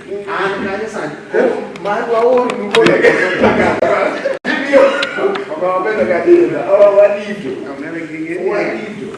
Kanya sana. Mahal wao ni mko na kaka. Ndio. Kama wapenda kadiri. Au walivyo. Walivyo.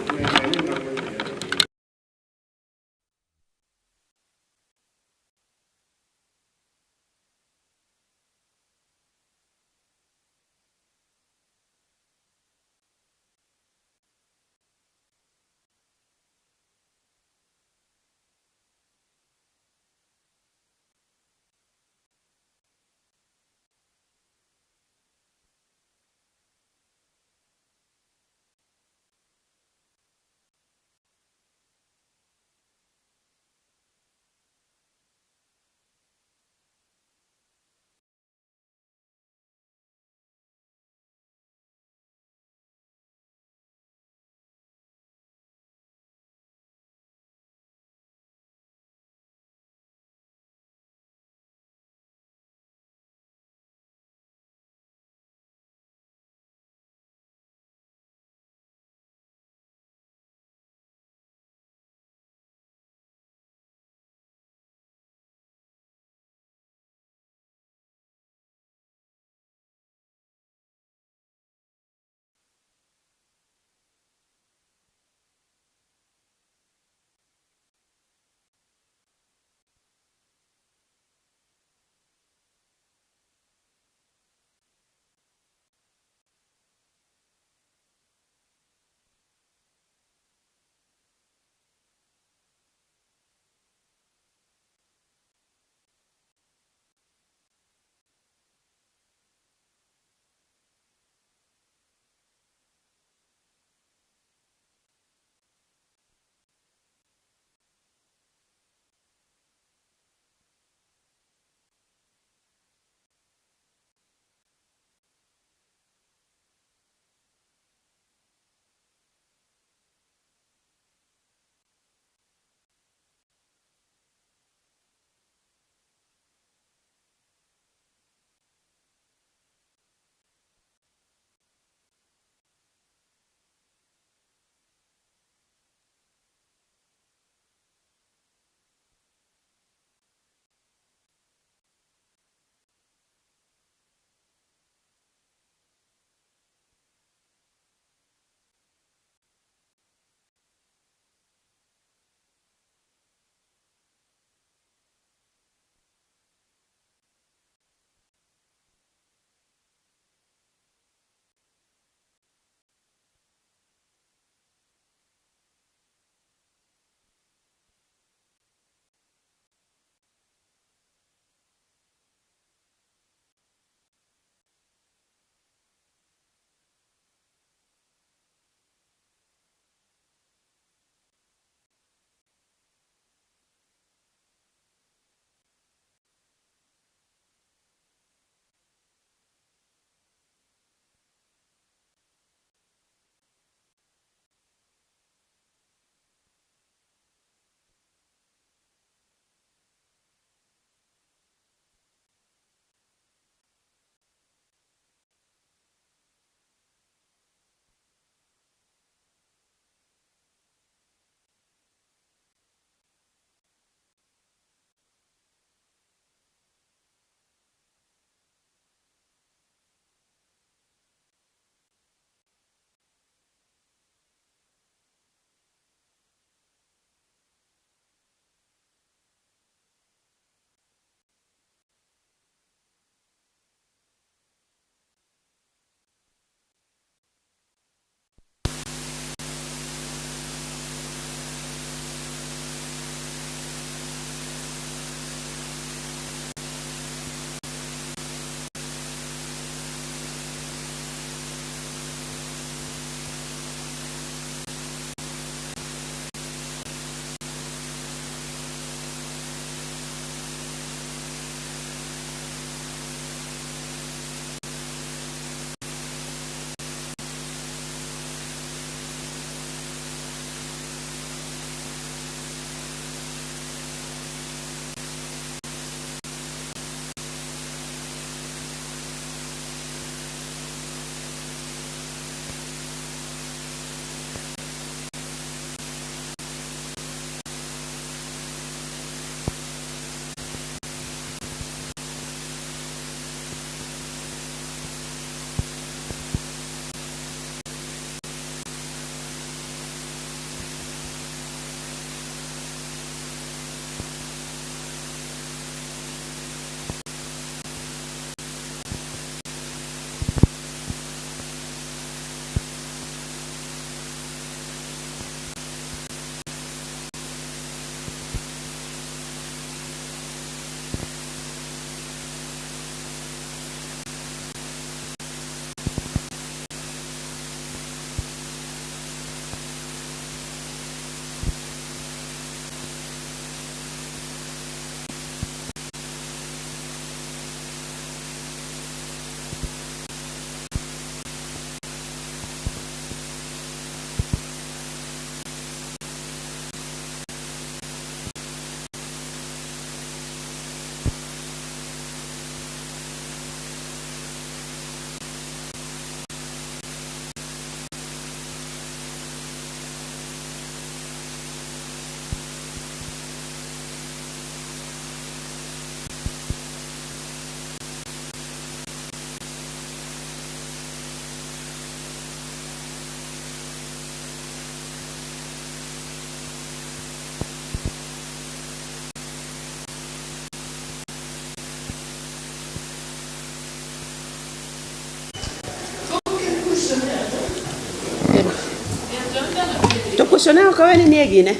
Kushone okawe ni nie gine.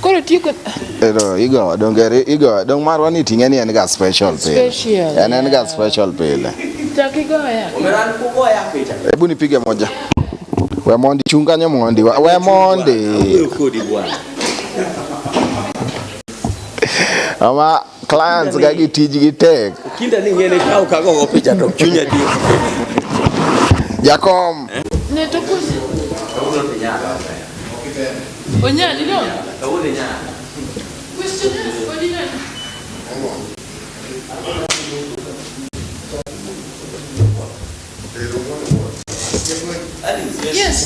Koro tieko. Igo dong marwa ni ting'e ni en ga special pile. En ga special pile. Takigoya. Umeran kugoya picha. Hebu nipige moja. We mondi chunganya mondi. We mondi. Kodi bwana. Ama clients ga gitiji gitek. Kinda ni ngene kau kago picha to chunya dio. Jakom. Ne to kusi. Onya ni no. Kawule nya. Question is, what do you know? Yes.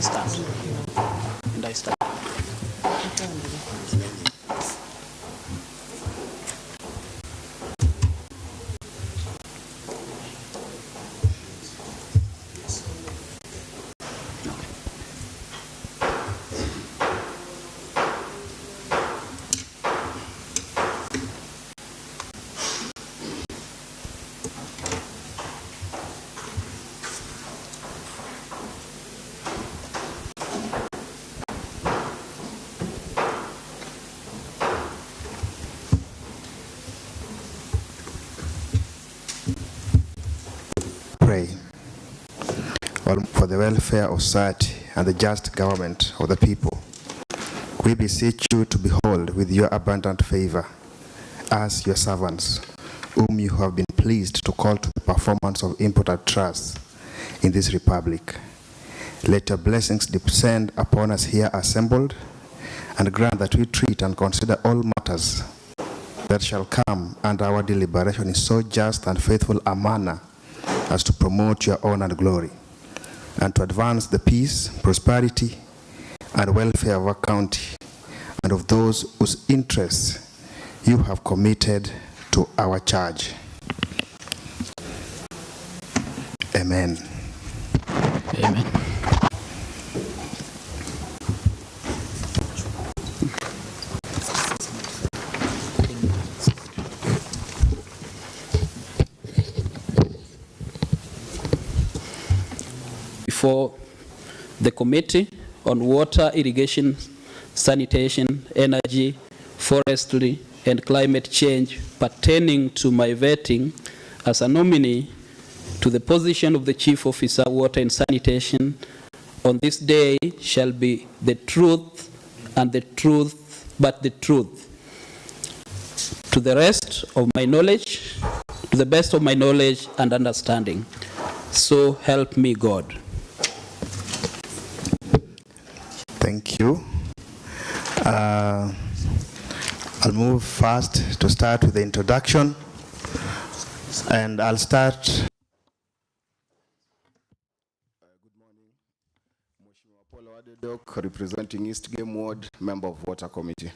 stand. And I stand. Pray for the welfare of society and the just government of the people. We beseech you to behold with your abundant favor us, your servants, whom you have been pleased to call to the performance of important trusts in this republic. Let your blessings descend upon us here assembled, and grant that we treat and consider all matters that shall come under our deliberation in so just and faithful a manner as to promote your honor and glory, and to advance the peace, prosperity, and welfare of our county and of those whose interests you have committed to our charge. Amen. Amen. Before the Committee on Water, Irrigation, Sanitation, Energy, Forestry, and Climate Change pertaining to my vetting as a nominee to the position of the Chief Officer, Water and Sanitation, on this day shall be the truth and the truth, but the truth. To the rest of my knowledge, to the best of my knowledge and understanding. So help me God. Thank you. I'll move fast to start with the introduction, and I'll start. Good morning. Mheshimiwa Paul Wadedok, representing East Game Ward, member of Water Committee.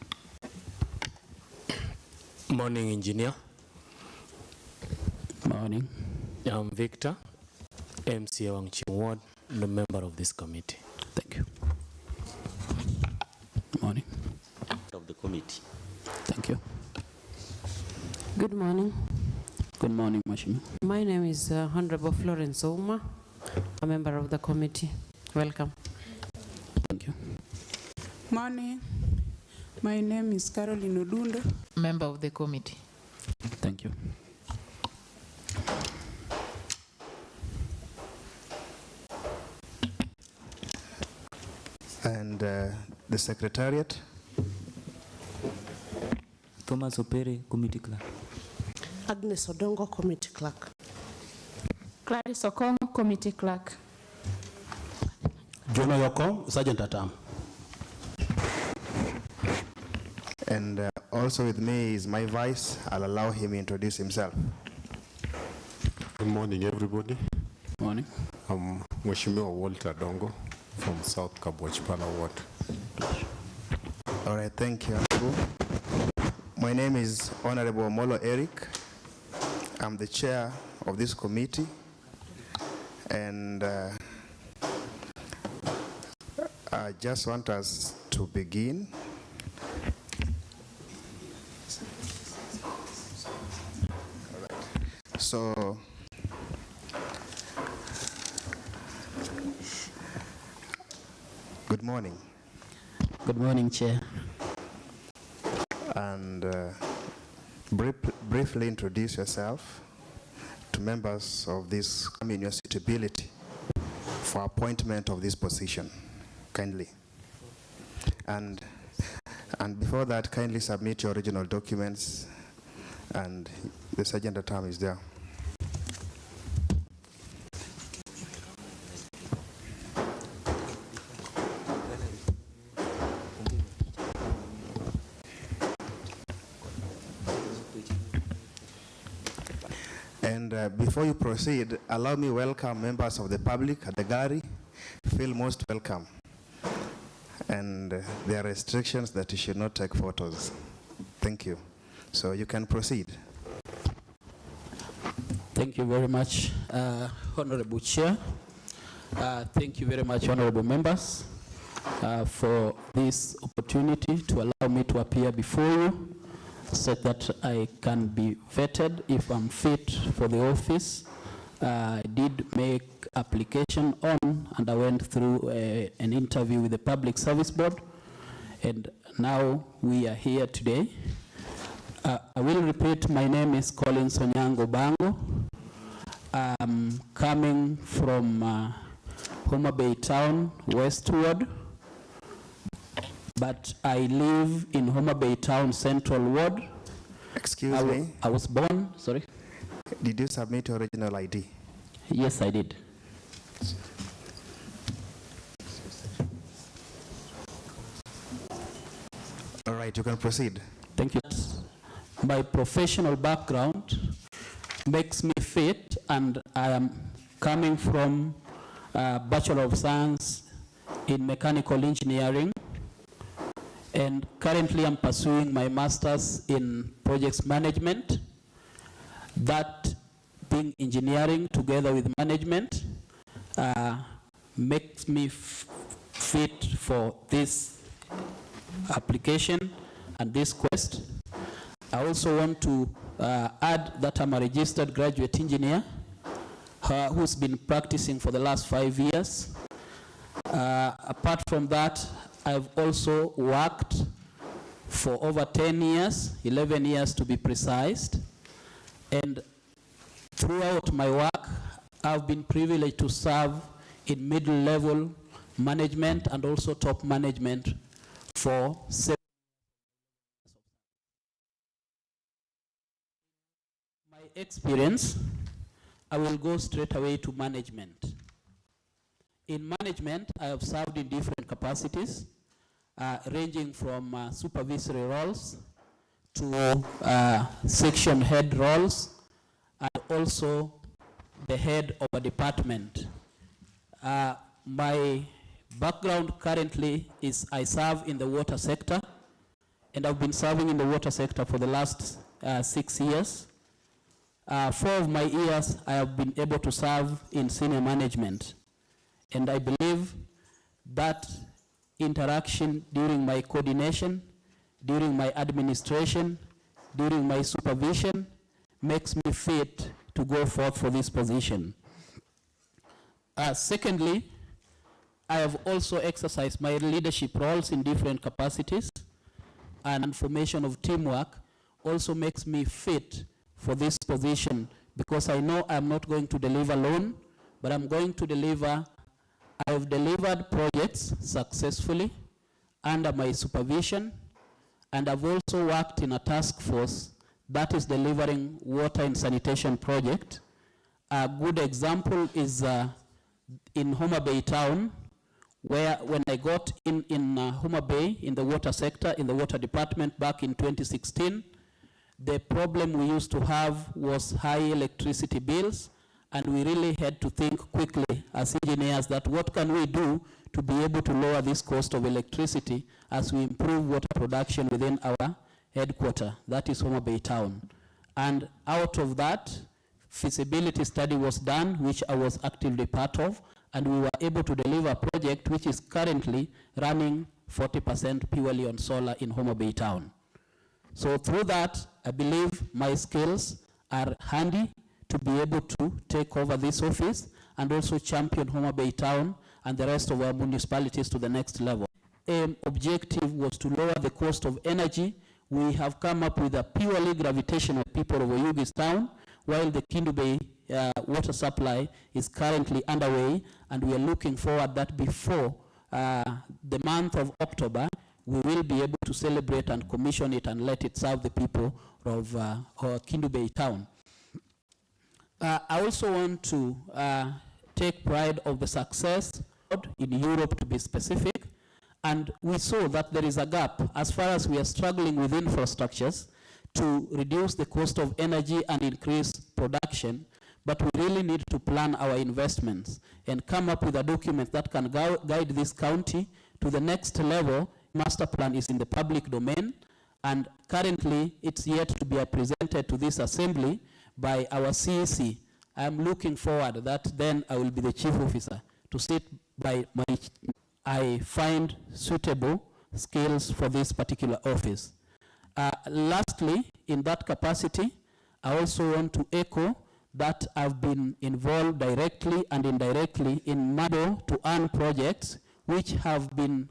Morning, Engineer. Morning. I'm Victor, MCA Wangching Ward, the member of this committee. Thank you. Morning. Of the committee. Thank you. Good morning. Good morning, Mheshimiwa. My name is Honorable Florence Ouma, a member of the committee. Welcome. Thank you. Morning. My name is Caroline Odundo, Member of the committee. Thank you. And the Secretariat. Thomas Opere, Committee Clerk. Agnes Odongo, Committee Clerk. Clarice Okongo, Committee Clerk. Jonah Yoko, Sergeant at Arm. And also with me is my vice. I'll allow him to introduce himself. Good morning, everybody. Morning. I'm Mheshimiwa Walter Dongo from South Kabwachpala Ward. All right, thank you. My name is Honorable Molo Eric. I'm the chair of this committee, and I just want us to begin. So, good morning. Good morning, Chair. And briefly introduce yourself to members of this in your suitability for appointment of this position, kindly. And before that, kindly submit your original documents, and the Sergeant at Arm is there. And before you proceed, allow me welcome members of the public at the gallery. Feel most welcome. and there are restrictions that you should not take photos. Thank you. So you can proceed. Thank you very much, Honorable Chair. Thank you very much, honorable members, for this opportunity to allow me to appear before you so that I can be vetted if I'm fit for the office. I did make application on, and I went through an interview with the Public Service Board, and now we are here today. I will repeat, my name is Collins Onyango Bango. I'm coming from Homa Bay Town, Westward, but I live in Homa Bay Town, Central Ward. Excuse me? I was born, sorry? Did you submit your original ID? Yes, I did. All right, you can proceed. Thank you. My professional background makes me fit, and I am coming from Bachelor of Science in Mechanical Engineering, and currently I'm pursuing my Master's in Projects Management. That being engineering together with management makes me fit for this application and this quest. I also want to add that I'm a registered graduate engineer who's been practicing for the last 5 years. Apart from that, I've also worked for over 10 years, 11 years to be precise. And throughout my work, I've been privileged to serve in middle level management and also top management for 7 years. My experience, I will go straight away to management. In management, I have served in different capacities, ranging from supervisory roles to section head roles, and also the head of a department. My background currently is I serve in the water sector, and I've been serving in the water sector for the last 6 years. 4 of my years I have been able to serve in senior management, and I believe that interaction during my coordination, during my administration, during my supervision makes me fit to go forth for this position. Secondly, I have also exercised my leadership roles in different capacities, and formation of teamwork also makes me fit for this position, because I know I'm not going to deliver alone, but I'm going to deliver. I have delivered projects successfully under my supervision, and I've also worked in a task force that is delivering water and sanitation project. A good example is in Homa Bay Town, where when I got in Homa Bay in the water sector, in the water department back in 2016, the problem we used to have was high electricity bills, and we really had to think quickly as engineers that what can we do to be able to lower this cost of electricity as we improve water production within our headquarters, that is Homa Bay Town. And out of that, feasibility study was done, which I was actively part of, and we were able to deliver a project which is currently running 40% purely on solar in Homa Bay Town. So through that, I believe my skills are handy to be able to take over this office and also champion Homa Bay Town and the rest of our municipalities to the next level. Objective was to lower the cost of energy. We have come up with a purely gravitational people of Oyugis Town, while the Kindu Bay water supply is currently underway, and we are looking forward that before the month of October, we will be able to celebrate and commission it and let it serve the people of Kindu Bay Town. I also want to take pride of the success in Europe, to be specific, and we saw that there is a gap as far as we are struggling with infrastructures to reduce the cost of energy and increase production, but we really need to plan our investments and come up with a document that can guide this county to the next level. Master plan is in the public domain, and currently it's yet to be presented to this assembly by our CEC. I'm looking forward that then I will be the chief officer to sit by I find suitable skills for this particular office. Lastly, in that capacity, I also want to echo that I've been involved directly and indirectly in model to earn projects which have been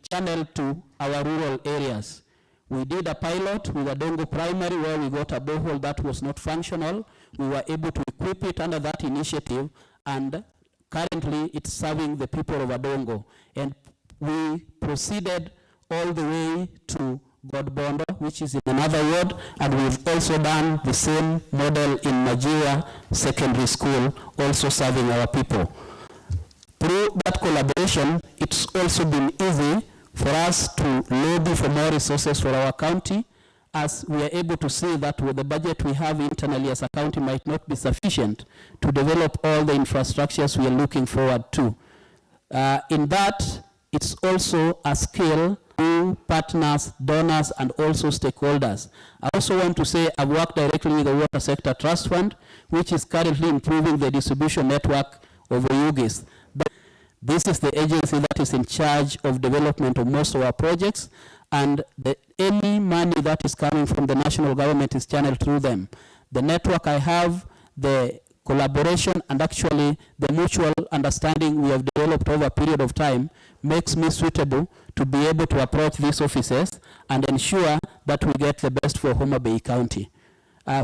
channeled to our rural areas. We did a pilot with Adongo Primary where we got a borehole that was not functional. We were able to equip it under that initiative, and currently it's serving the people of Adongo. And we proceeded all the way to Godbondo, which is in another ward, and we've also done the same model in Majira Secondary School, also serving our people. Through that collaboration, it's also been easy for us to lobby for more resources for our county, as we are able to see that with the budget we have internally as a county might not be sufficient to develop all the infrastructures we are looking forward to. In that, it's also a skill to partners, donors, and also stakeholders. I also want to say I've worked directly with the Water Sector Trust Fund, which is currently improving the distribution network of Oyugis. This is the agency that is in charge of development of most of our projects, and any money that is coming from the national government is channeled through them. The network I have, the collaboration, and actually the mutual understanding we have developed over a period of time makes me suitable to be able to approach these offices and ensure that we get the best for Homa Bay County.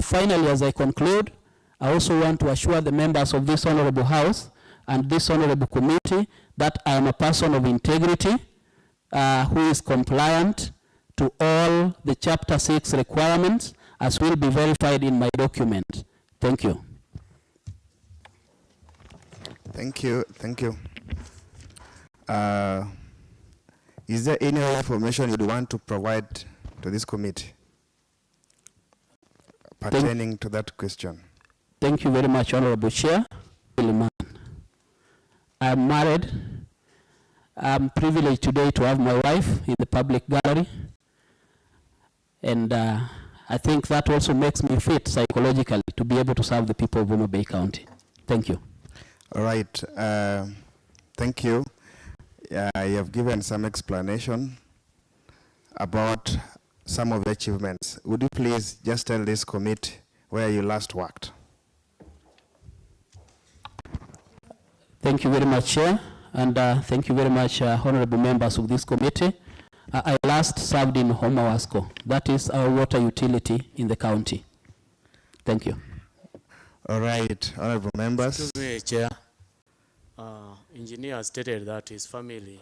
Finally, as I conclude, I also want to assure the members of this honorable house and this honorable committee that I am a person of integrity who is compliant to all the Chapter 6 requirements, as will be verified in my document. Thank you. Thank you. Thank you. Is there any other information you'd want to provide to this committee pertaining to that question? Thank you very much, Honorable Chair. I'm married. I'm privileged today to have my wife in the public gallery. And I think that also makes me fit psychologically to be able to serve the people of Homa Bay County. Thank you. All right. Thank you. You have given some explanation about some of the achievements. Would you please just tell this committee where you last worked? Thank you very much, Chair, and thank you very much, honorable members of this committee. I last served in Homa Wasco. That is our water utility in the county. Thank you. All right, honorable members. Excuse me, Chair. Engineer stated that his family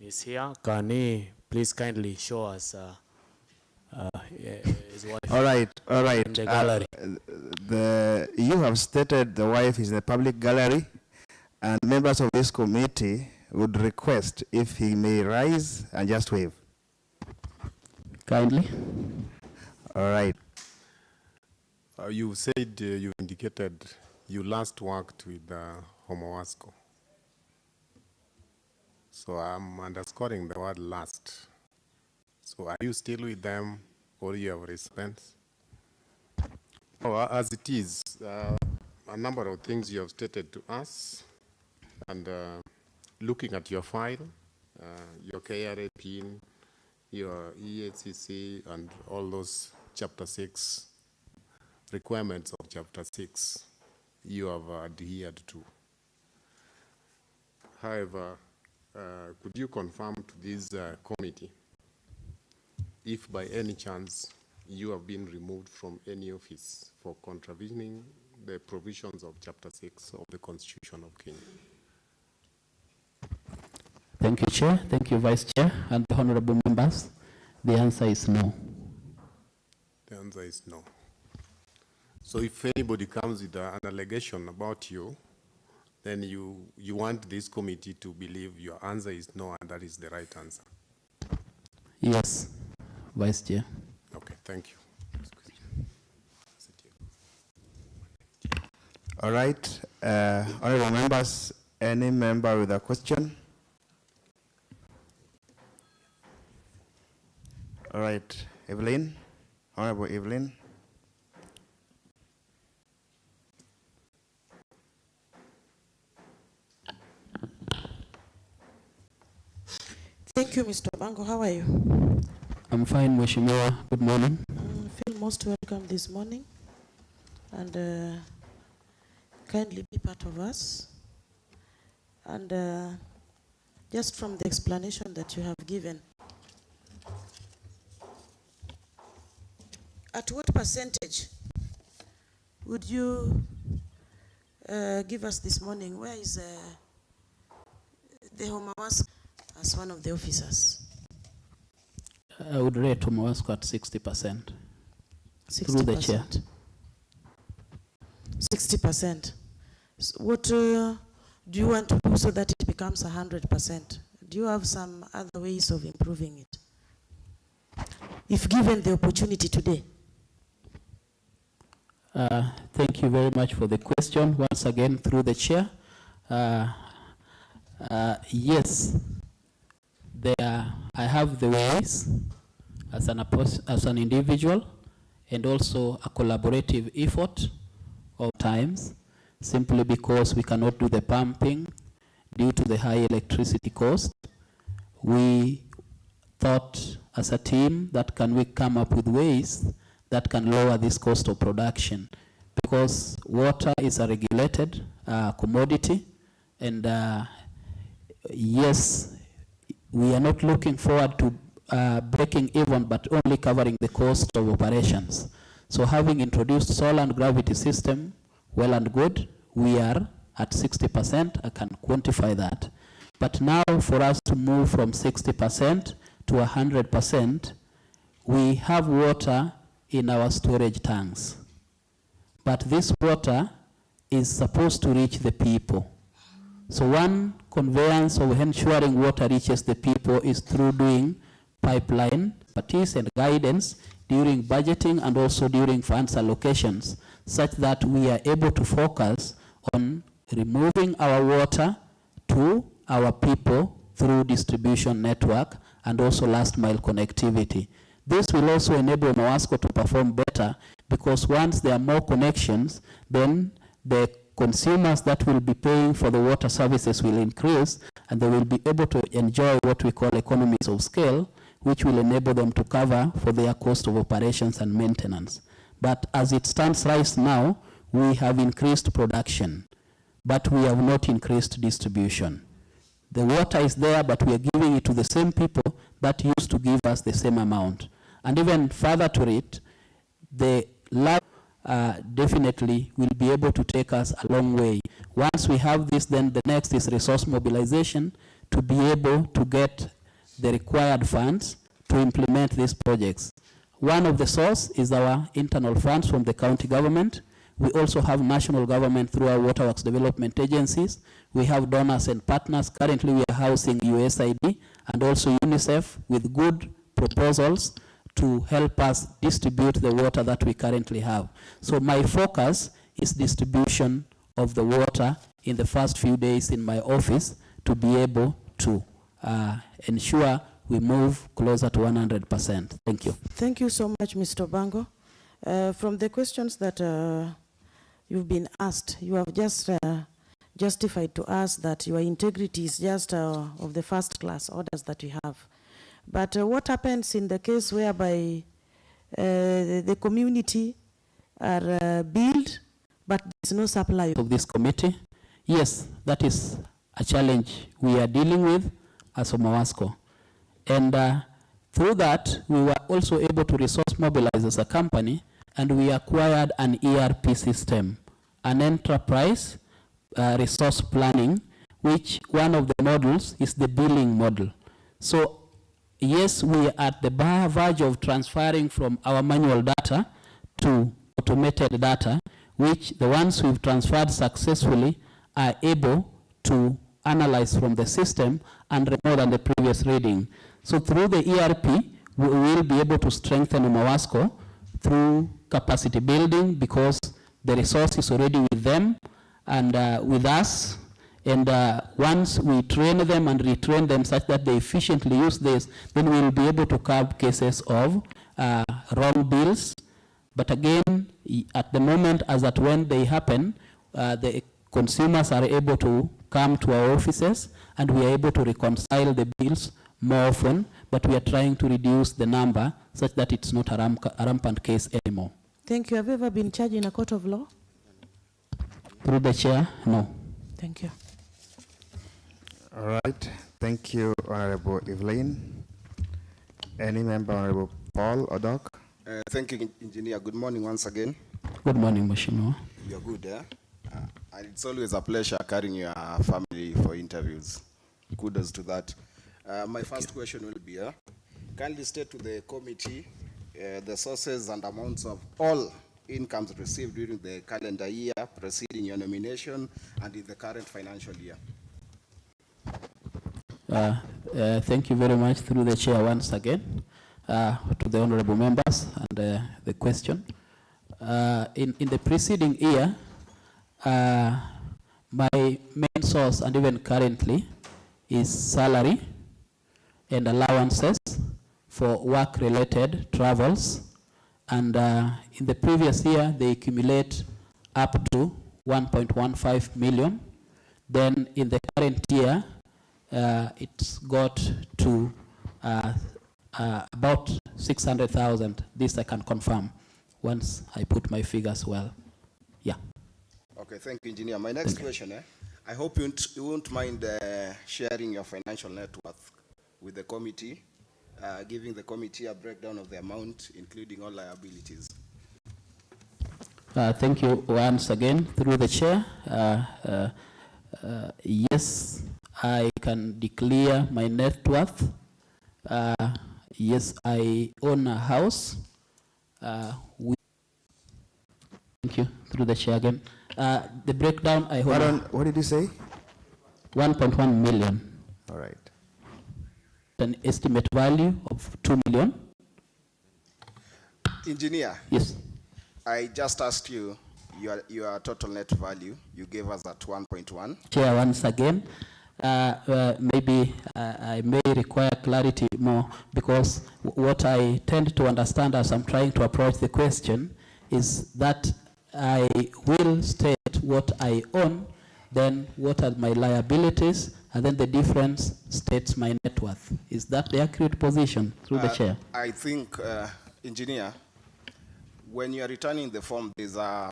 is here. Can he please kindly show us his wife? All right, all right. In the gallery. You have stated the wife is in the public gallery, and members of this committee would request if he may rise and just wave. Kindly. All right. You said, you indicated you last worked with Homa Wasco. So I'm underscoring the word last. So are you still with them, or you have resigned? Oh, as it is, a number of things you have stated to us, and looking at your file, your KRA PIN, your EHCC, and all those Chapter 6 requirements of Chapter 6, you have adhered to. However, could you confirm to this committee if by any chance you have been removed from any office for contravening the provisions of Chapter 6 of the Constitution of Kenya? Thank you, Chair. Thank you, Vice Chair, and the honorable members. The answer is no. The answer is no. So if anybody comes with an allegation about you, then you want this committee to believe your answer is no, and that is the right answer. Yes, Vice Chair. Okay, thank you. All right. Honorable members, any member with a question? Evelyn, Honorable Evelyn. Thank you, Mr. Bango. How are you? I'm fine, Mheshimiwa. Good morning. Feel most welcome this morning, and kindly be part of us. And just from the explanation that you have given, at what percentage would you give us this morning? Where is the Homawas as one of the officers? I would rate Homawasko at 60%. 60%. Through the chair. 60%. So what do you want to do so that it becomes 100%? Do you have some other ways of improving it, if given the opportunity today? Thank you very much for the question. Once again, through the chair. Yes, I have the ways as an individual, and also a collaborative effort of times, simply because we cannot do the pumping due to the high electricity cost. We thought as a team that can we come up with ways that can lower this cost of production, because water is a regulated commodity, and yes, we are not looking forward to breaking even, but only covering the cost of operations. So having introduced solar and gravity system, well and good, we are at 60%, I can quantify that. But now for us to move from 60% to 100%, we have water in our storage tanks. But this water is supposed to reach the people. So one conveyance of ensuring water reaches the people is through doing pipeline expertise and guidance during budgeting and also during funds allocations, such that we are able to focus on removing our water to our people through distribution network and also last mile connectivity. This will also enable Mawasco to perform better, because once there are more connections, then the consumers that will be paying for the water services will increase, and they will be able to enjoy what we call economies of scale, which will enable them to cover for their cost of operations and maintenance. But as it stands right now, we have increased production, but we have not increased distribution. The water is there, but we are giving it to the same people that used to give us the same amount. And even further to it, the lab definitely will be able to take us a long way. Once we have this, then the next is resource mobilization to be able to get the required funds to implement these projects. One of the sources is our internal funds from the county government. We also have national government through our waterworks development agencies. We have donors and partners. Currently we are housing USAID and also UNICEF with good proposals to help us distribute the water that we currently have. So my focus is distribution of the water in the first few days in my office to be able to ensure we move closer to 100%. Thank you. Thank you so much, Mr. Bango. From the questions that you've been asked, you have just justified to us that your integrity is just of the first class orders that we have. But what happens in the case whereby the community are billed, but there's no supply? Of this committee, yes, that is a challenge we are dealing with as Mawasco. And through that, we were also able to resource mobilize as a company, and we acquired an ERP system, an enterprise resource planning, which one of the models is the billing model. So yes, we are at the verge of transferring from our manual data to automated data, which the ones we've transferred successfully are able to analyze from the system and more than the previous reading. So through the ERP, we will be able to strengthen Mawasco through capacity building, because the resource is already with them and with us, And once we train them and retrain them such that they efficiently use this, then we will be able to curb cases of wrong bills. But again, at the moment, as at when they happen, the consumers are able to come to our offices and we are able to reconcile the bills more often, but we are trying to reduce the number such that it's not a rampant case anymore. Thank you. Have you ever been charged in a court of law? Through the chair, no. Thank you. All right. Thank you, Honorable Evelyn. Any member, Honorable Paul Ombok? Thank you, Engineer. Good morning once again. Good morning, Mheshimiwa. You're good, eh? And it's always a pleasure carrying your family for interviews. Kudos to that. My first question will be, kindly state to the committee the sources and amounts of all incomes received during the calendar year preceding your nomination and in the current financial year. Thank you very much through the chair once again to the honorable members and the question. In the preceding year, my main source and even currently is salary and allowances for work-related travels. And in the previous year, they accumulate up to 1.15 million. Then in the current year, it's got to about 600,000. This I can confirm once I put my figures well. Yeah. Okay, thank you, Engineer. My next question, I hope you won't mind sharing your financial net worth with the committee, giving the committee a breakdown of the amount, including all liabilities. Thank you once again through the chair. Yes, I can declare my net worth. Yes, I own a house. Thank you through the chair again. The breakdown I hold. What did you say? 1.1 million. All right. An estimate value of 2 million. Engineer. Yes. I just asked you your total net value. You gave us at 1.1. Chair, once again, maybe I may require clarity more, because what I tend to understand as I'm trying to approach the question is that I will state what I own, then what are my liabilities, and then the difference states my net worth. Is that the accurate position through the chair? I think, Engineer, when you are returning the form, there's a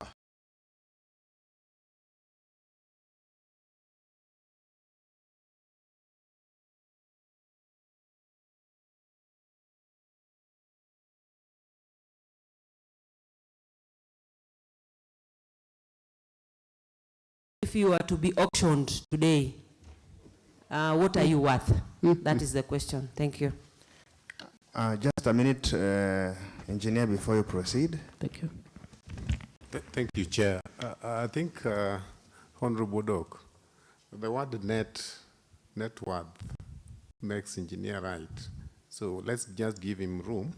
If you are to be auctioned today, what are you worth? That is the question. Thank you. Just a minute, Engineer, before you proceed. Thank you. Thank you, Chair. I think, Honorable Ombok, the word net worth makes Engineer right. So let's just give him room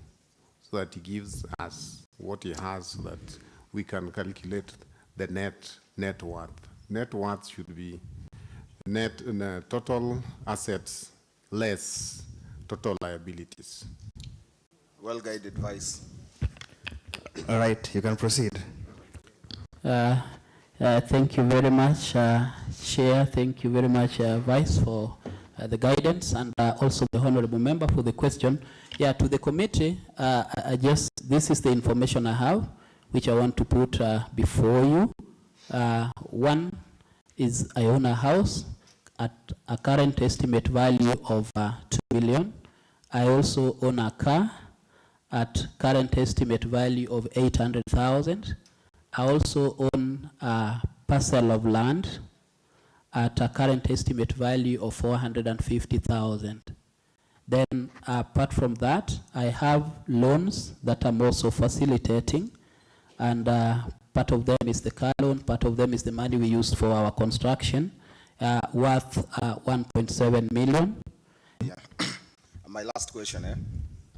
so that he gives us what he has so that we can calculate the net worth. Net worth should be total assets less total liabilities. well-guided advice. All right, you can proceed. Thank you very much, Chair. Thank you very much, Vice, for the guidance, and also the honorable member for the question. Yeah, to the committee, this is the information I have, which I want to put before you. One is I own a house at a current estimate value of 2 million. I also own a car at current estimate value of 800,000. I also own a parcel of land at a current estimate value of 450,000. Then apart from that, I have loans that I'm also facilitating, and part of them is the car loan, part of them is the money we used for our construction, worth 1.7 million. Yeah. My last question,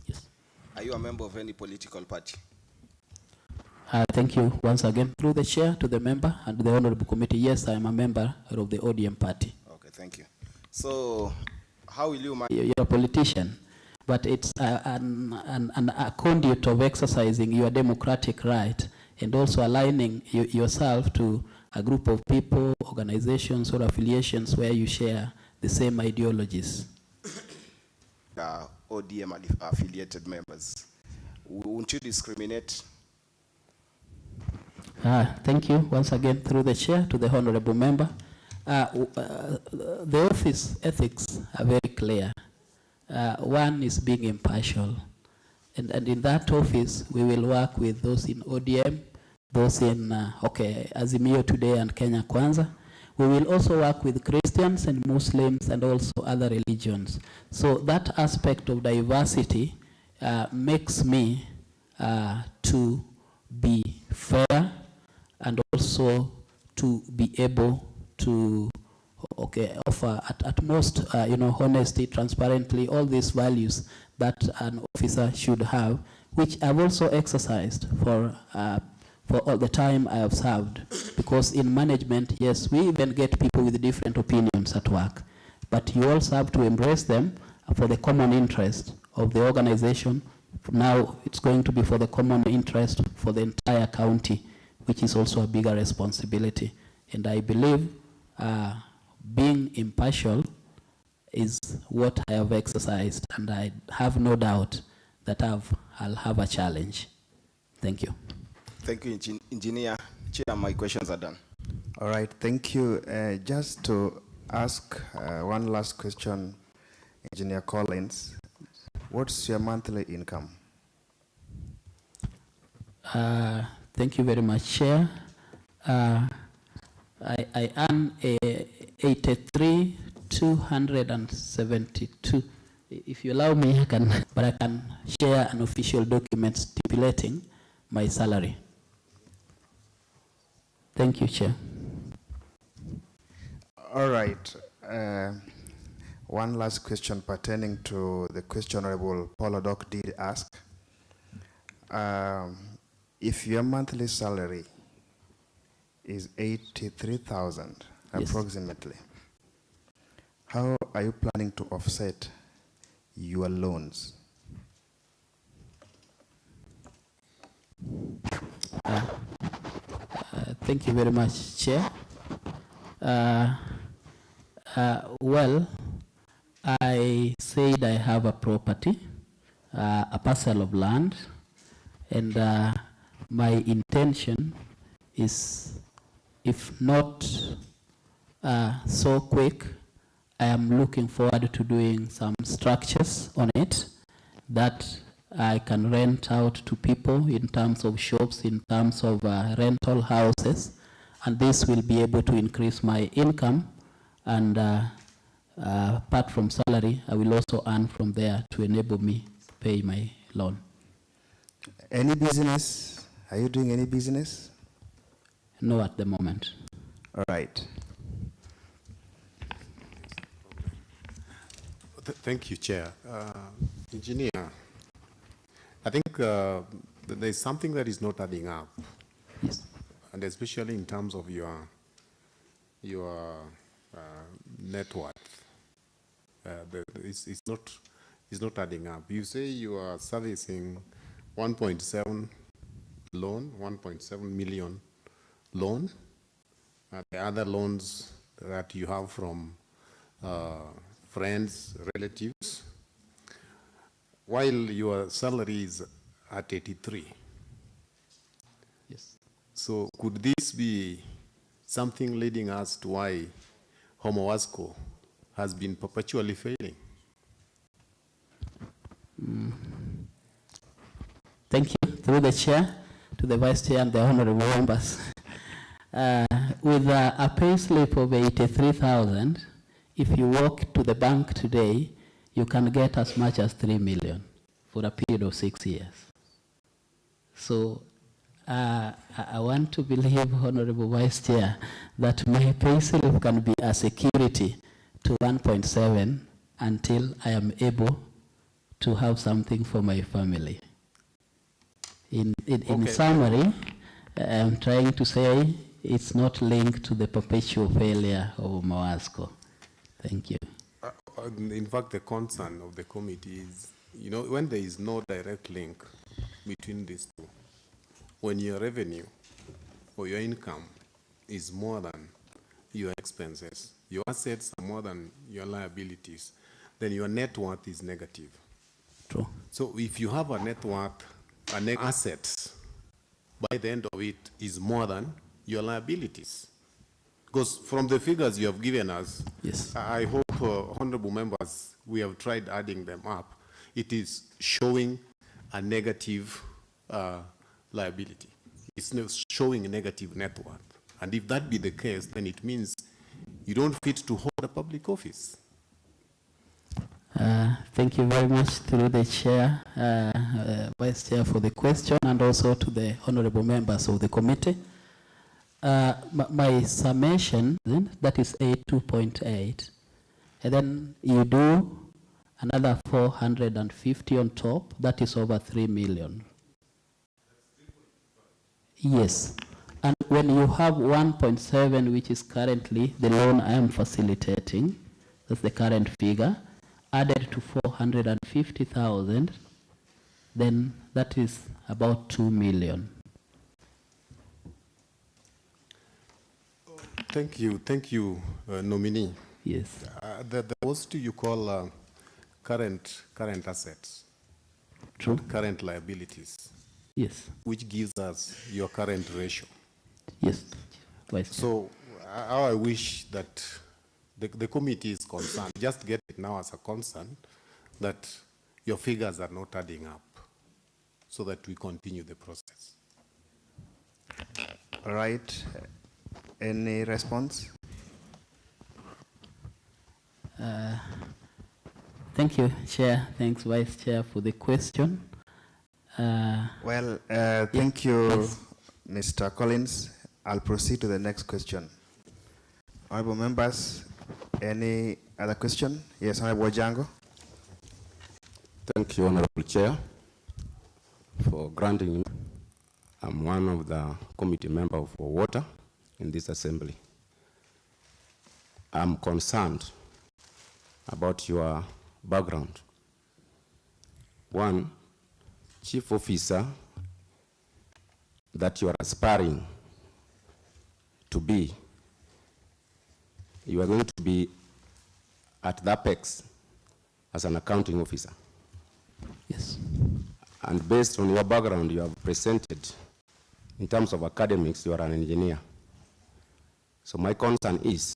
Yes. Are you a member of any political party? Thank you once again. Through the chair to the member and the honorable committee. Yes, I am a member of the ODM party. Okay, thank you. So, how will you manage? You're a politician, but it's a conduit of exercising your democratic right and also aligning yourself to a group of people, organizations, or affiliations where you share the same ideologies. ODM affiliated members. Won't you discriminate? Thank you once again through the chair to the honorable member. The office ethics are very clear. One is being impartial. And in that office, we will work with those in ODM, those in Azimio Today and Kenya Kwanza. We will also work with Christians and Muslims and also other religions. So that aspect of diversity makes me to be fair and also to be able to offer at most honesty, transparently, all these values that an officer should have, which I've also exercised for all the time I have served. Because in management, yes, we even get people with different opinions at work, but you also have to embrace them for the common interest of the organization. Now it's going to be for the common interest for the entire county, which is also a bigger responsibility. And I believe being impartial is what I have exercised, and I have no doubt that I'll have a challenge. Thank you. Thank you, Engineer. Chair, my questions are done. All right, thank you. Just to ask one last question, Engineer Collins, what's your monthly income? Thank you very much, Chair. I earn 83,272. If you allow me, I can share an official document stipulating my salary. Thank you, Chair. All right. One last question pertaining to the question Honorable Paul Odoc did ask. If your monthly salary is 83,000 approximately, how are you planning to offset your loans? Thank you very much, Chair. Well, I said I have a property, a parcel of land, and my intention is, if not so quick, I am looking forward to doing some structures on it that I can rent out to people in terms of shops, in terms of rental houses, and this will be able to increase my income, and apart from salary, I will also earn from there to enable me to pay my loan. Any business? Are you doing any business? No, at the moment. All right. Thank you, Chair. Engineer, I think there's something that is not adding up. Yes. And especially in terms of your net worth. It's not adding up. You say you are servicing 1.7 million loan. The other loans that you have from friends, relatives, while your salary is at 83. Yes. So could this be something leading us to why Homowasco has been perpetually failing? Thank you. Through the chair, to the vice chair and the honorable members. With a pay slip of 83,000, if you walk to the bank today, you can get as much as 3 million for a period of 6 years. So I want to believe, Honorable Vice Chair, that my pay slip can be a security to 1.7 until I am able to have something for my family. In summary, I'm trying to say it's not linked to the perpetual failure of Mawasco. Thank you. In fact, the concern of the committee is, you know, when there is no direct link between these two, when your revenue or your income is more than your expenses, your assets are more than your liabilities, then your net worth is negative. True. So if you have a net worth, assets, by the end of it is more than your liabilities. Because from the figures you have given us, yes, I hope, honorable members, we have tried adding them up. It is showing a negative liability. It's showing a negative net worth. And if that be the case, then it means you don't fit to hold a public office. Thank you very much through the chair, vice chair, for the question, and also to the honorable members of the committee. My summation, that is 82.8, and then you do another 450 on top, that is over 3 million. Yes, and when you have 1.7, which is currently the loan I am facilitating, that's the current figure, added to 450,000, then that is about 2 million. Thank you, nominee. Yes. There was to you call current assets. True. Current liabilities. Yes. Which gives us your current ratio. Yes. So how I wish that the committee is concerned, just get it now as a concern, that your figures are not adding up, so that we continue the process. All right. Any response? Thank you, Chair. Thanks, Vice Chair, for the question. Thank you, yes, Mr. Collins. I'll proceed to the next question. Honorable members, any other question? Yes, Honorable Jango. Thank you, Honorable Chair, for granting me. I'm one of the committee members for water in this assembly. I'm concerned about your background. One, chief officer that you are aspiring to be, you are going to be at the apex as an accounting officer. Yes. And based on your background you have presented, in terms of academics, you are an engineer. So my concern is,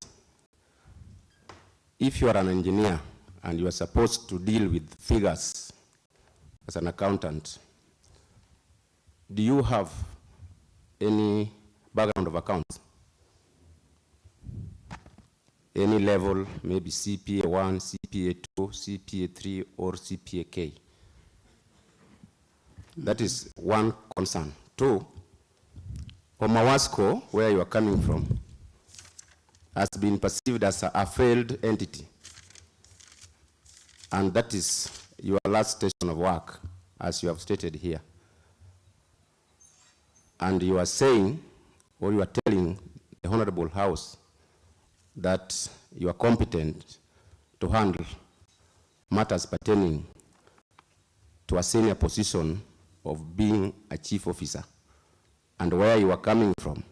if you are an engineer and you are supposed to deal with figures as an accountant, do you have any background of accounts? Any level, maybe CPA 1, CPA 2, CPA 3, or CPA K? That is one concern. Two, Mawasco, where you are coming from, has been perceived as a failed entity. And that is your last station of work, as you have stated here. And you are saying, or you are telling the Honorable House, that you are competent to handle matters pertaining to a senior position of being a chief officer, and where you are coming from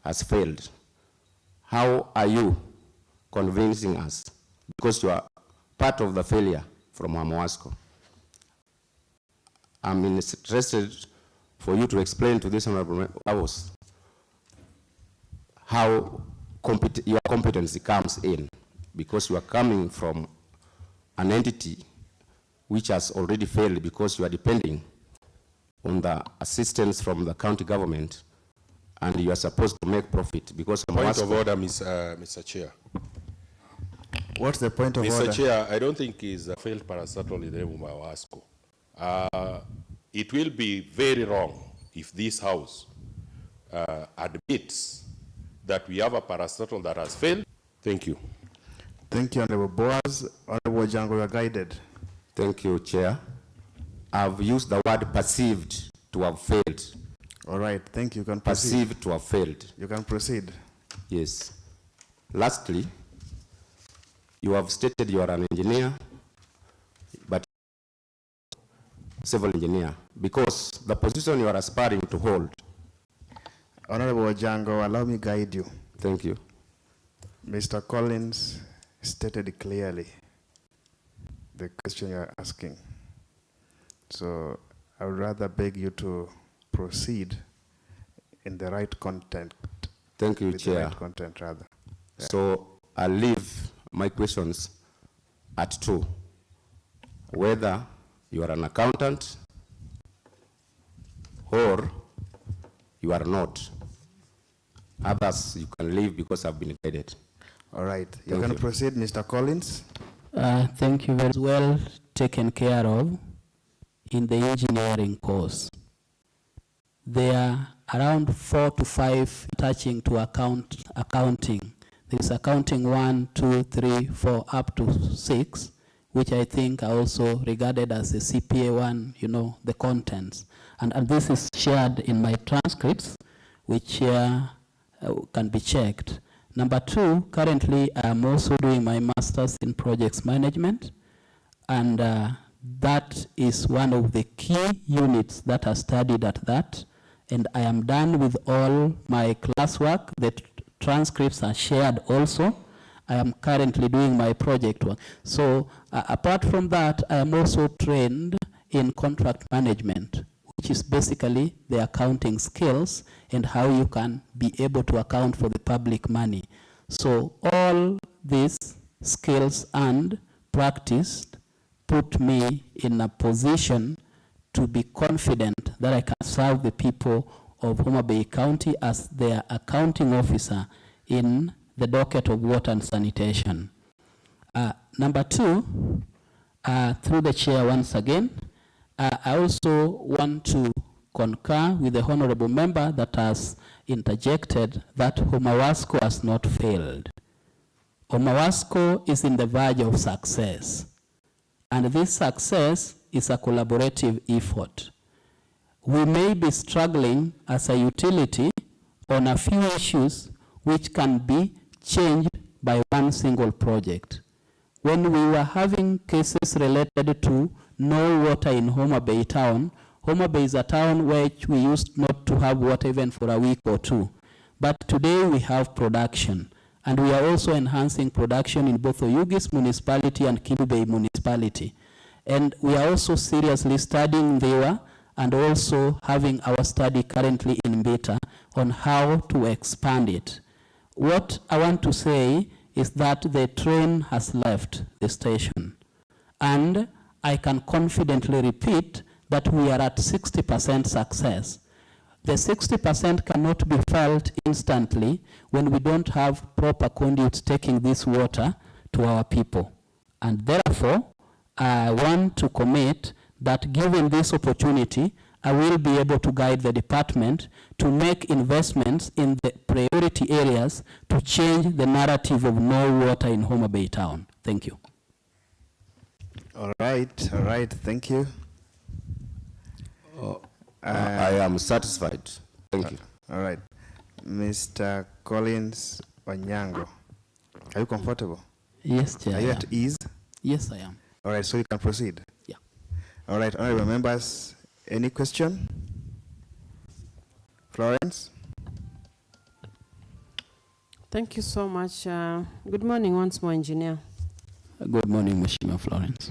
has failed. How are you convincing us? Because you are part of the failure from Mawasco. I'm interested for you to explain to this Honorable House how your competency comes in, because you are coming from an entity which has already failed because you are depending on the assistance from the county government, and you are supposed to make profit because of Point of order, Mr. Chair. What's the point of Mr. order? Mr. Chair, I don't think it's a failed parastatal in Mawasco. It will be very wrong if this House admits that we have a parastatal that has failed. Thank you. Thank you, Honorable Boaz. Honorable Jango, you are guided. Thank you, Chair. I've used the word perceived to have failed. All right, thank you. You can proceed. perceived to have failed. You can proceed. Yes. Lastly, you have stated you are an engineer, but civil engineer, because the position you are aspiring to hold. Honorable Ojango, allow me guide you. Thank you. Mr. Collins stated clearly the question you are asking. So I would rather beg you to proceed in the right content. Thank you, Chair. The right content, rather. Yeah. So I'll leave my questions at 2. Whether you are an accountant or you are not. Others you can leave because I've been guided. All right. You can proceed, Mr. Collins. Thank you very well taken care of in the engineering course. There are around 4 to 5 touching to accounting. There is accounting 1, 2, 3, 4, up to 6, which I think are also regarded as the CPA 1, you know, the contents. And this is shared in my transcripts, which can be checked. Number 2, currently I am also doing my master's in projects management, and that is one of the key units that are studied at that, and I am done with all my classwork. The transcripts are shared also. I am currently doing my project work. So apart from that, I am also trained in contract management, which is basically the accounting skills and how you can be able to account for the public money. So all these skills and practice put me in a position to be confident that I can serve the people of Homa Bay County as their accounting officer in the docket of water and sanitation. Number 2, through the chair once again, I also want to concur with the honorable member that has interjected that Homawasco has not failed. Homawasco is in the verge of success, and this success is a collaborative effort. We may be struggling as a utility on a few issues which can be changed by one single project. When we were having cases related to no water in Homa Bay town, Homa Bay is a town which we used not to have water even for a week or 2. But today we have production, and we are also enhancing production in both Oyugis municipality and Kibu Bay municipality. And we are also seriously studying there and also having our study currently in beta on how to expand it. What I want to say is that the train has left the station, and I can confidently repeat that we are at 60% success. The 60% cannot be felt instantly when we don't have proper conduits taking this water to our people. And therefore, I want to commit that given this opportunity, I will be able to guide the department to make investments in the priority areas to change the narrative of no water in Homa Bay town. Thank you. All right, thank you. I am satisfied. Thank you. All right. Mr. Collins Onyango, are you comfortable? Yes, Chair. Are you at ease? Yes, I am. All right, so you can proceed. Yeah. All right, honorable members, any question? Florence? Thank you so much. Good morning once more, engineer. Good morning, Mheshimiwa Florence.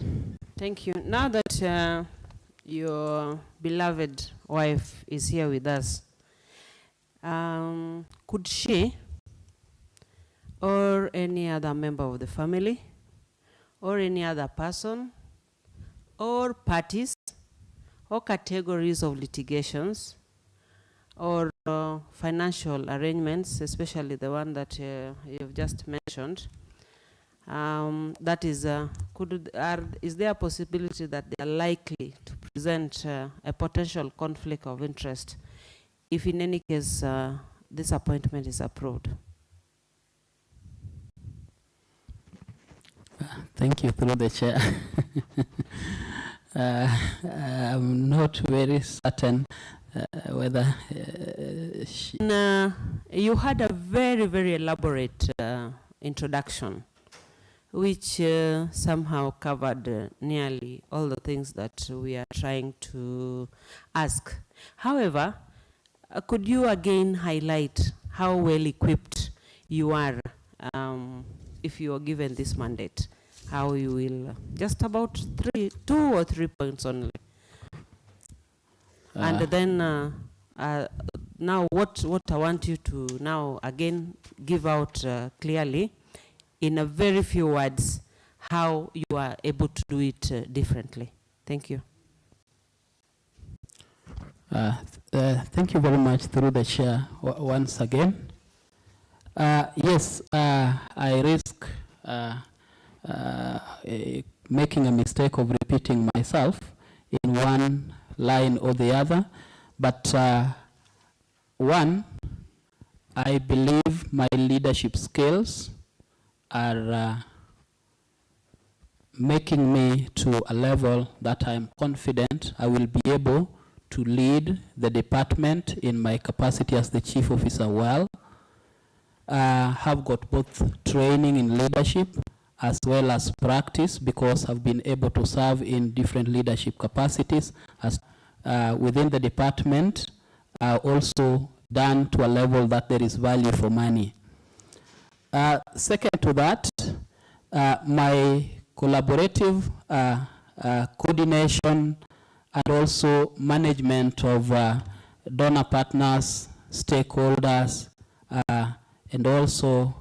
Thank you. Now that your beloved wife is here with us, could she or any other member of the family or any other person or parties or categories of litigations or financial arrangements, especially the one that you've just mentioned, that is, is there a possibility that they are likely to present a potential conflict of interest if in any case this appointment is approved? Thank you, through the chair. I'm not very certain whether you had a very, very elaborate introduction, which somehow covered nearly all the things that we are trying to ask. However, could you again highlight how well equipped you are if you are given this mandate? How you will, just about 2 or 3 points only. And then now what I want you to now again give out clearly in a very few words how you are able to do it differently. Thank you. Thank you very much through the chair once again. Yes, I risk making a mistake of repeating myself in one line or the other, but one, I believe my leadership skills are making me to a level that I'm confident I will be able to lead the department in my capacity as the chief officer well. Have got both training in leadership as well as practice, because I've been able to serve in different leadership capacities as within the department, also done to a level that there is value for money. Second to that, my collaborative coordination and also management of donor partners, stakeholders, and also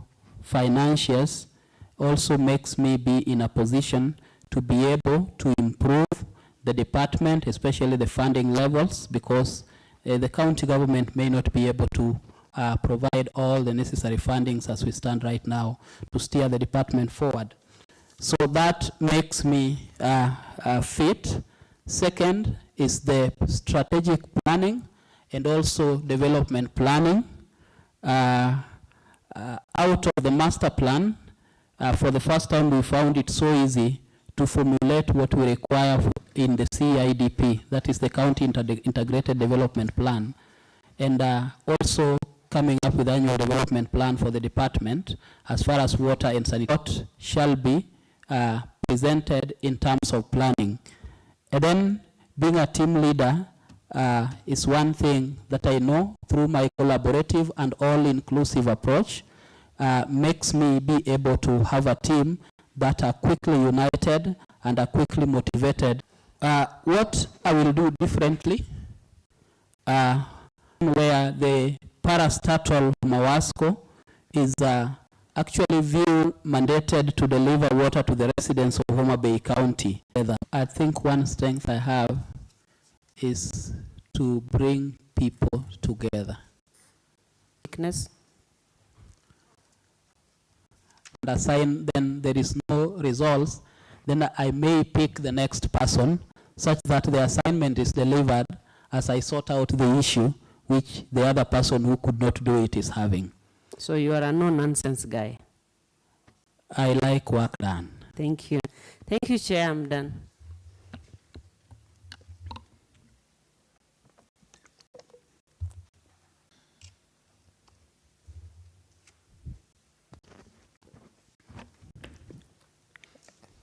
financiers also makes me be in a position to be able to improve the department, especially the funding levels, because the county government may not be able to provide all the necessary fundings as we stand right now to steer the department forward. So that makes me fit. Second is the strategic planning and also development planning. Out of the master plan, for the first time we found it so easy to formulate what we require in the CIDP, that is the County Integrated Development Plan, and also coming up with annual development plan for the department as far as water and sanitation shall be presented in terms of planning. And then being a team leader is one thing that I know through my collaborative and all-inclusive approach makes me be able to have a team that are quickly united and are quickly motivated. What I will do differently, where the parastatal Mawasco is actually mandated to deliver water to the residents of Homa Bay County. I think one strength I have is to bring people together. Weakness. And assign, then there is no results, then I may pick the next person such that the assignment is delivered as I sort out the issue which the other person who could not do it is having. So you are a no-nonsense guy. I like work done. Thank you. Thank you, Chair. I'm done.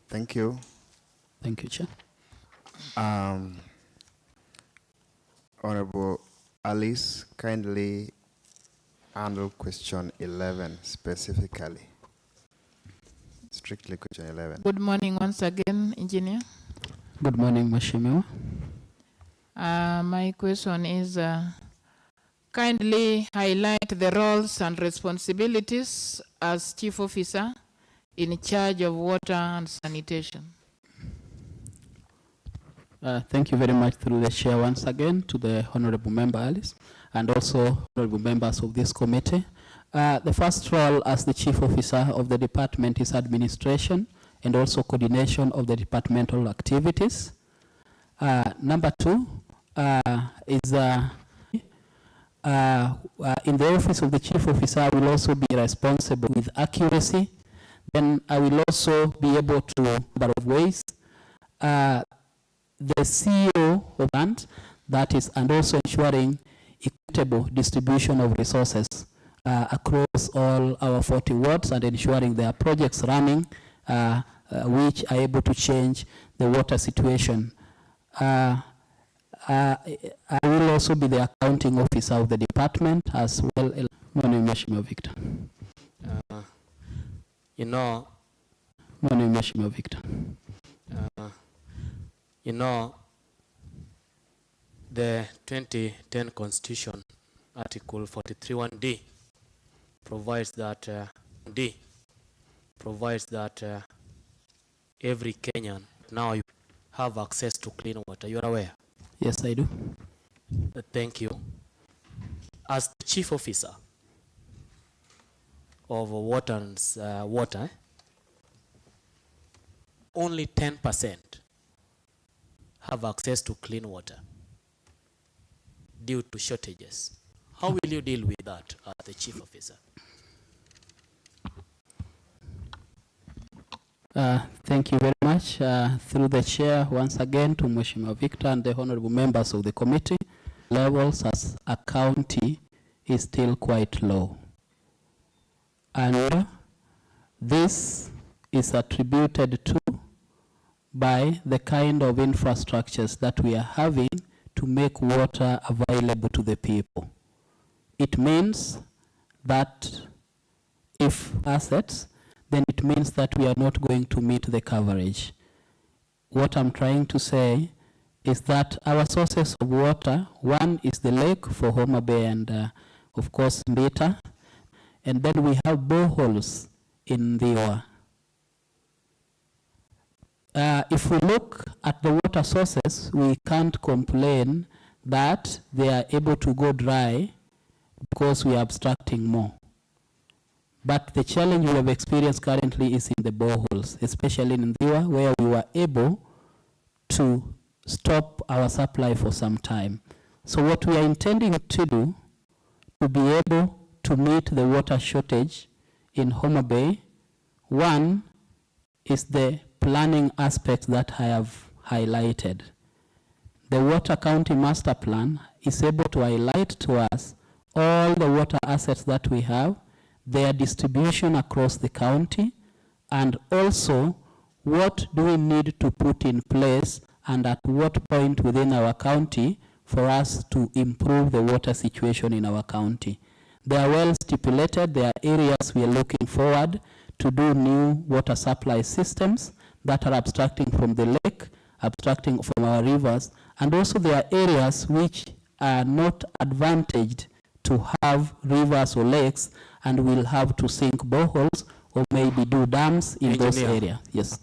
Thank you. Thank you, Chair. Honorable Alice, kindly handle question 11 specifically. Strictly question 11. Good morning once again, Engineer. Good morning, Mheshimiwa. My question is, kindly highlight the roles and responsibilities as Chief Officer in charge of water and sanitation. Thank you very much through the chair once again to the Honorable Member Alice and also Honorable members of this committee. The first role as the Chief Officer of the department is administration and also coordination of the departmental activities. Number two is in the office of the Chief Officer, I will also be responsible with accuracy. Then I will also be able to, in a number of ways, the CEO of that, that is, and also ensuring equitable distribution of resources across all our 40 wards, and ensuring there are projects running which are able to change the water situation. I will also be the accounting officer of the department as well. Victor. You know, Victor. You know, the 2010 Constitution, Article 43(1)(d) provides that every Kenyan now you have access to clean water. You are aware? Yes, I do. Thank you. As the chief officer of water, only 10% have access to clean water due to shortages. How will you deal with that as the chief officer? Thank you very much. Through the chair, once again, to Mheshimiwa Victor and the honorable members of the committee, levels as a county is still quite low. And this is attributed to by the kind of infrastructures that we are having to make water available to the people. It means that if assets, then it means that we are not going to meet the coverage. What I'm trying to say is that our sources of water, one is the lake for Homa Bay and of course Mbita, and then we have boreholes in the if we look at the water sources, we can't complain that they are able to go dry because we are abstracting more. But the challenge we have experienced currently is in the boreholes, especially in Ndiwa, where we were able to stop our supply for some time. So what we are intending to do to be able to meet the water shortage in Homa Bay, one is the planning aspects that I have highlighted. The Water County Master Plan is able to highlight to us all the water assets that we have, their distribution across the county, and also what do we need to put in place and at what point within our county for us to improve the water situation in our county. They are well stipulated. There are areas we are looking forward to do new water supply systems that are abstracting from the lake, abstracting from our rivers, and also there are areas which are not advantaged to have rivers or lakes and will have to sink boreholes or maybe do dams in those areas. Yes.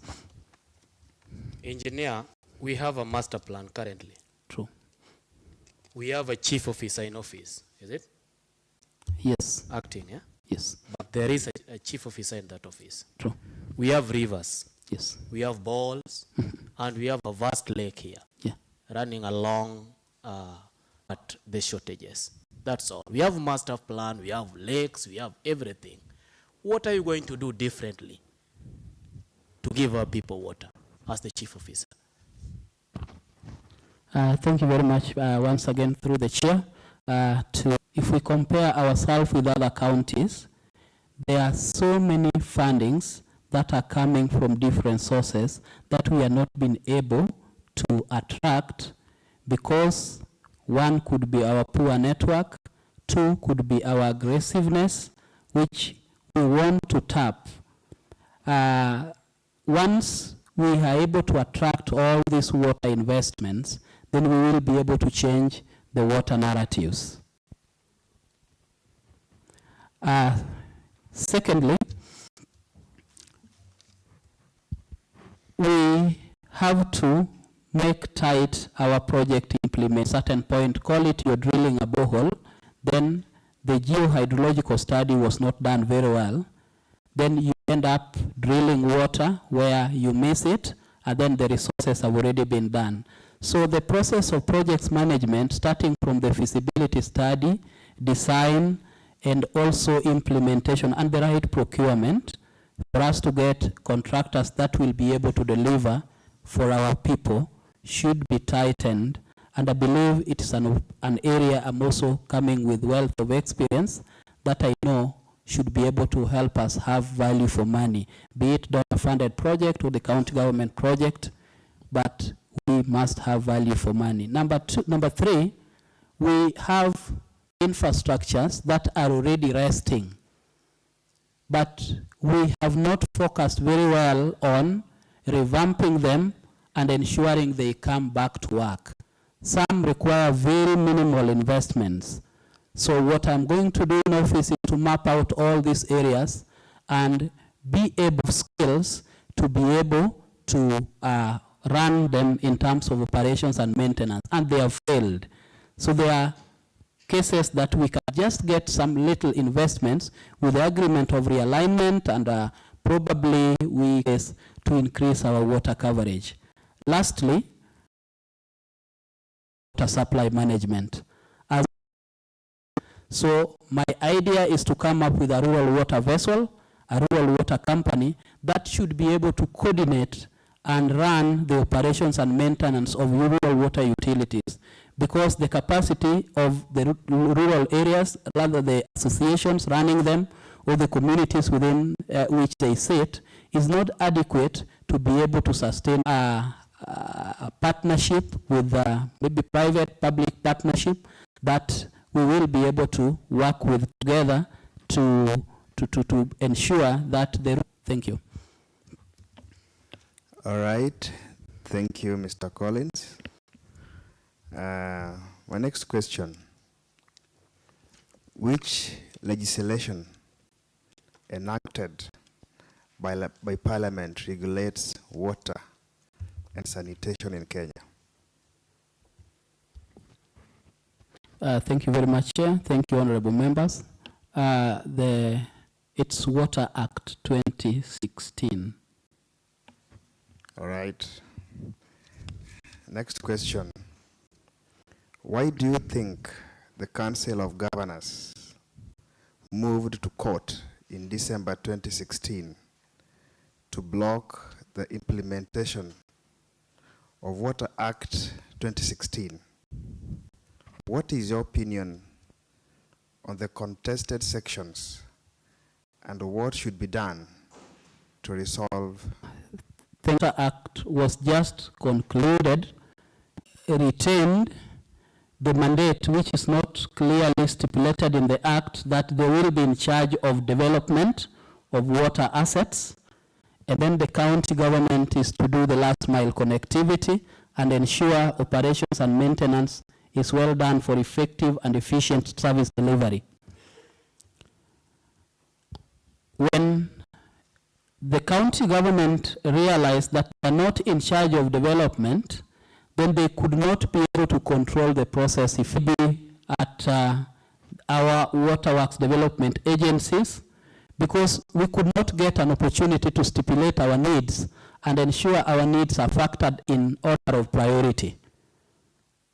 Engineer, we have a master plan currently. True. We have a chief officer in office, is it? Yes. Acting, yeah? Yes. But there is a chief officer in that office. True. We have rivers. Yes. We have balls, and we have a vast lake here. Yeah. Running along at the shortages. That's all. We have master plan, we have lakes, we have everything. What are you going to do differently to give our people water as the chief officer? Thank you very much once again through the chair. If we compare ourselves with other counties, there are so many fundings that are coming from different sources that we are not being able to attract because one could be our poor network, two could be our aggressiveness, which we want to tap. Once we are able to attract all these water investments, then we will be able to change the water narratives. Secondly, we have to make tight our project implement. Certain point, call it you're drilling a borehole, then the geohydrological study was not done very well. Then you end up drilling water where you miss it, and then the resources have already been done. So the process of projects management, starting from the feasibility study, design, and also implementation and the right procurement, for us to get contractors that will be able to deliver for our people should be tightened and I believe it's an area I'm also coming with wealth of experience that I know should be able to help us have value for money, be it donor-funded project or the county government project, but we must have value for money. Number three, we have infrastructures that are already resting, but we have not focused very well on revamping them and ensuring they come back to work. Some require very minimal investments. So what I'm going to do in office is to map out all these areas and be able skills to be able to run them in terms of operations and maintenance, and they have failed. So there are cases that we can just get some little investments with the agreement of realignment, and probably we is to increase our water coverage. Lastly, water supply management. So my idea is to come up with a rural water vessel, a rural water company that should be able to coordinate and run the operations and maintenance of rural water utilities, because the capacity of the rural areas, rather the associations running them or the communities within which they sit, is not adequate to be able to sustain a partnership with maybe private-public partnership that we will be able to work with together to ensure that the... Thank you. All right. Thank you, Mr. Collins. My next question. Which legislation enacted by Parliament regulates water and sanitation in Kenya? Thank you very much, Chair. Thank you, honorable members. It's Water Act 2016. All right. Next question. Why do you think the Council of Governors moved to court in December 2016 to block the implementation of Water Act 2016? What is your opinion on the contested sections and what should be done to resolve? The Water Act was just concluded, retained the mandate, which is not clearly stipulated in the Act, that they will be in charge of development of water assets, and then the county government is to do the last mile connectivity and ensure operations and maintenance is well done for effective and efficient service delivery. When the county government realized that they are not in charge of development, then they could not be able to control the process if we at our waterworks development agencies, because we could not get an opportunity to stipulate our needs and ensure our needs are factored in order of priority.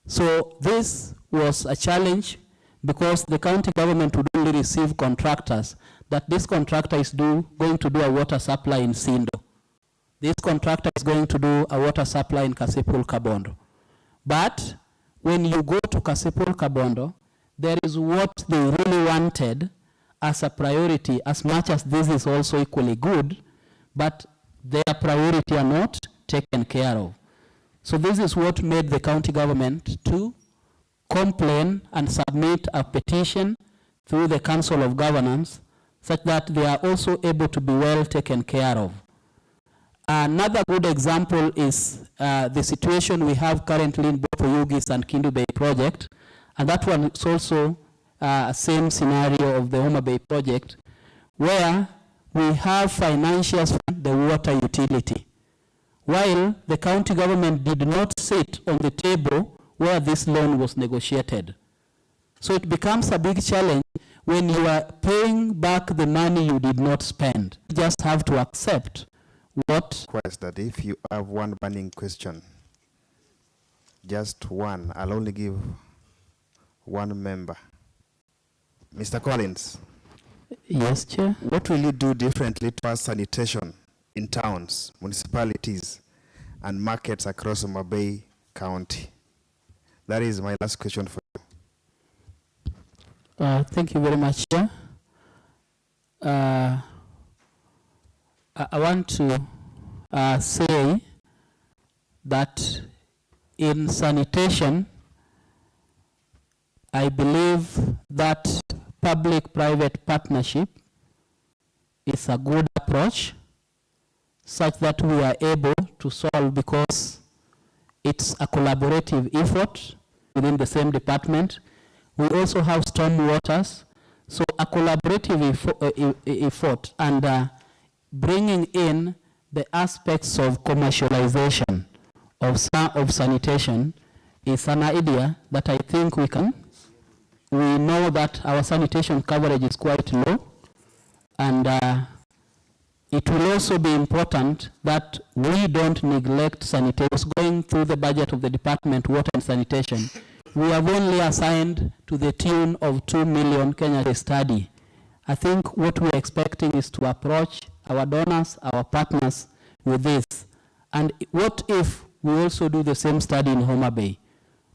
So this was a challenge because the county government would only receive contractors, that this contractor is going to do a water supply in Sindo. This contractor is going to do a water supply in Kasipul Kabondo. But when you go to Kasipul Kabondo, there is what they really wanted as a priority, as much as this is also equally good, but their priority are not taken care of. So this is what made the county government to complain and submit a petition through the Council of Governors such that they are also able to be well taken care of. Another good example is the situation we have currently in both Oyugis and Kindu Bay project, and that one is also same scenario of the Homa Bay project, where we have financials from the water utility, while the county government did not sit on the table where this loan was negotiated. So it becomes a big challenge when you are paying back the money you did not spend. You just have to accept what... Request that if you have one burning question, just one, I'll only give one member. Mr. Collins. Yes, Chair. What will you do differently to sanitation in towns, municipalities, and markets across Homa Bay County? That is my last question for you. Thank you very much, Chair. I want to say that in sanitation, I believe that public-private partnership is a good approach, such that we are able to solve, because it's a collaborative effort within the same department. We also have storm waters, so a collaborative effort, and bringing in the aspects of commercialization of sanitation is an idea that I think we can. We know that our sanitation coverage is quite low, and it will also be important that we don't neglect sanitation. Going through the budget of the department, water and sanitation, we have only assigned to the tune of 2 million Kenya study. I think what we're expecting is to approach our donors, our partners with this. And what if we also do the same study in Homa Bay?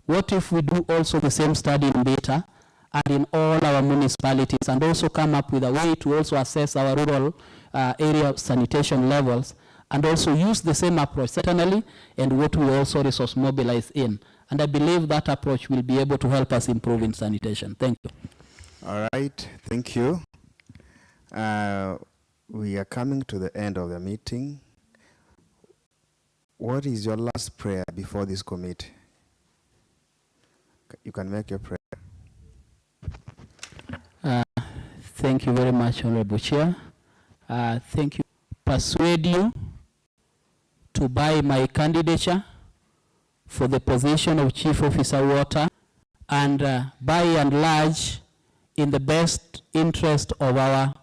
What if we do also the same study in Beta and in all our municipalities, and also come up with a way to also assess our rural area sanitation levels, and also use the same approach, certainly, and what we also resource mobilize in. And I believe that approach will be able to help us improve in sanitation. Thank you. All right, thank you. We are coming to the end of the meeting. What is your last prayer before this committee? You can make your prayer. Thank you very much, Honorable Chair. Thank you. Persuade you to buy my candidature for the position of Chief Officer Water, and by and large, in the best interest of our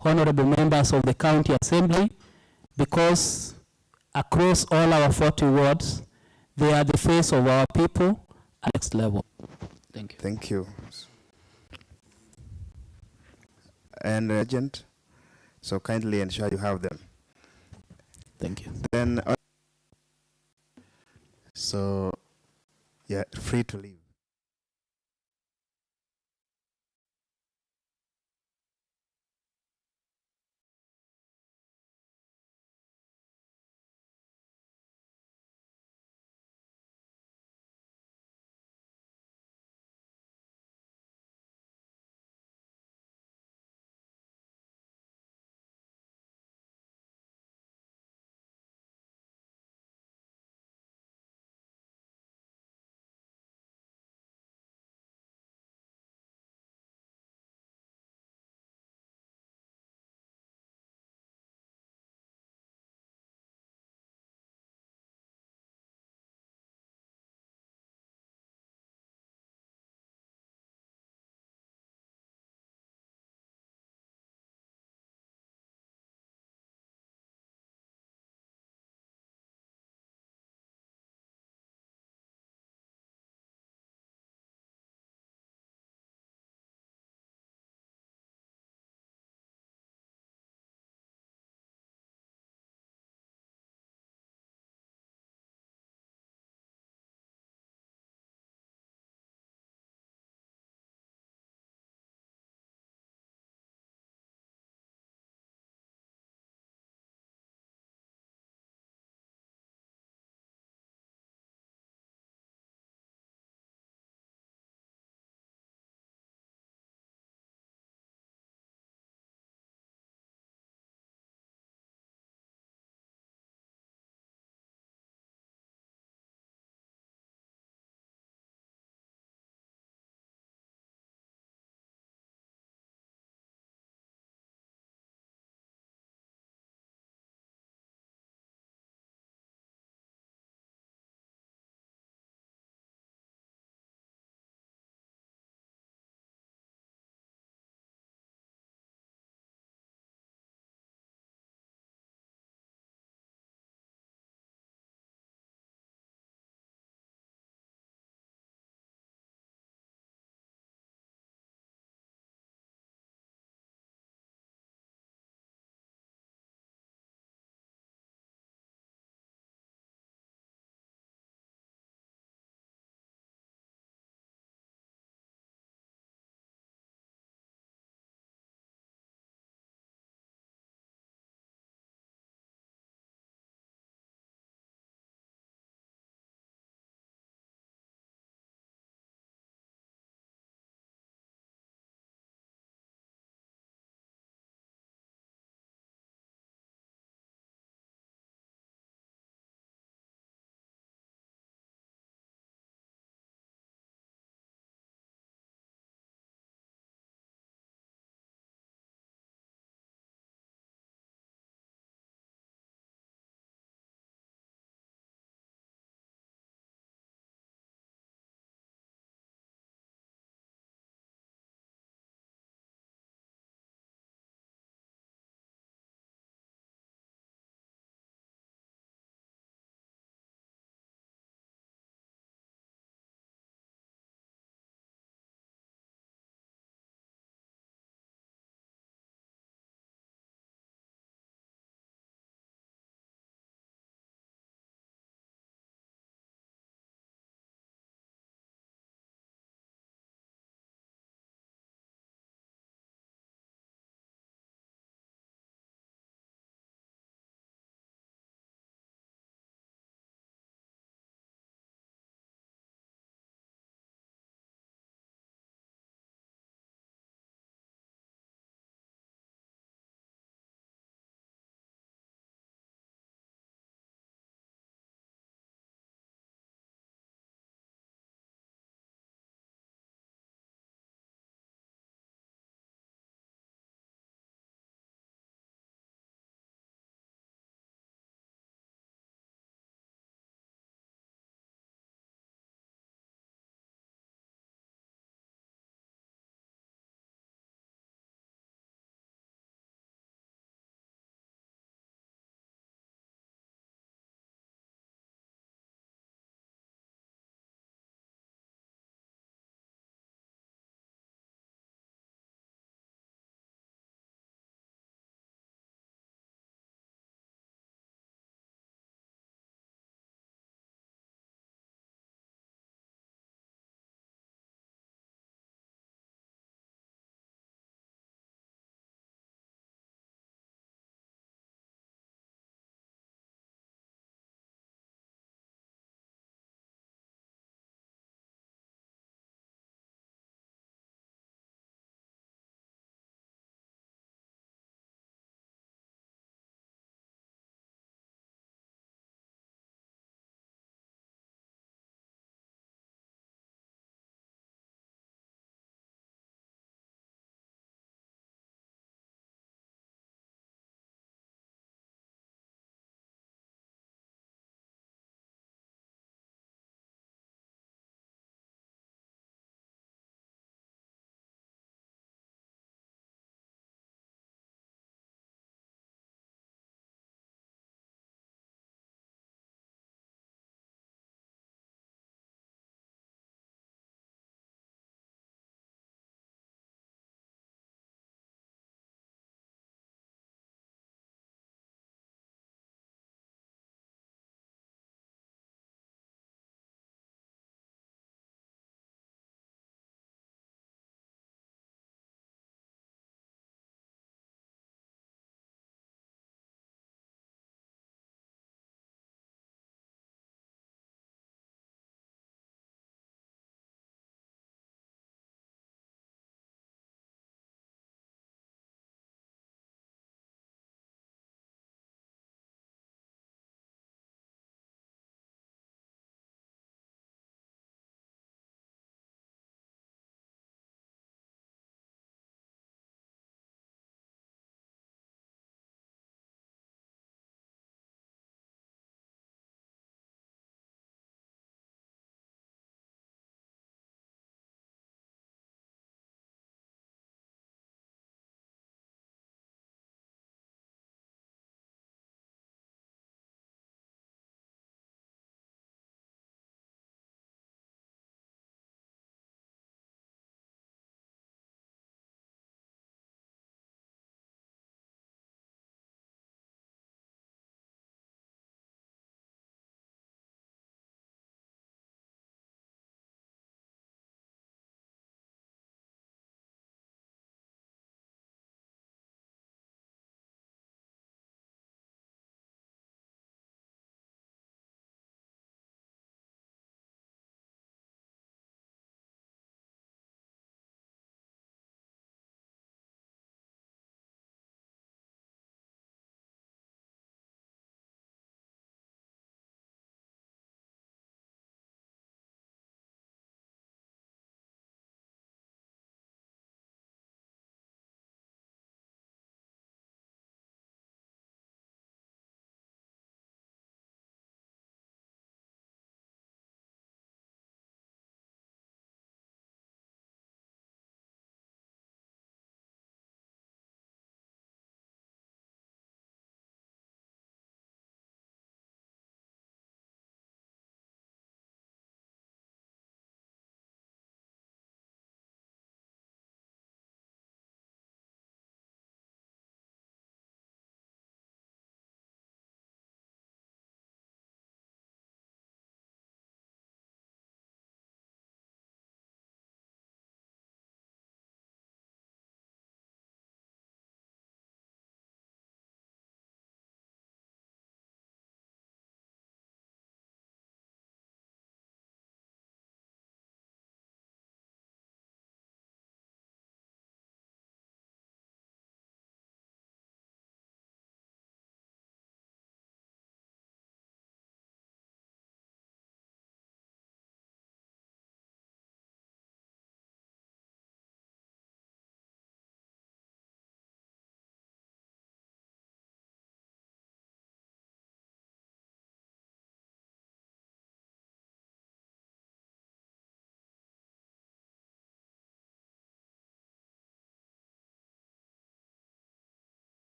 honorable members of the County Assembly, because across all our 40 wards, they are the face of our people at next level. Thank you. Thank you. And agent, so kindly ensure you have them. Thank you. Then, so, yeah, free to leave.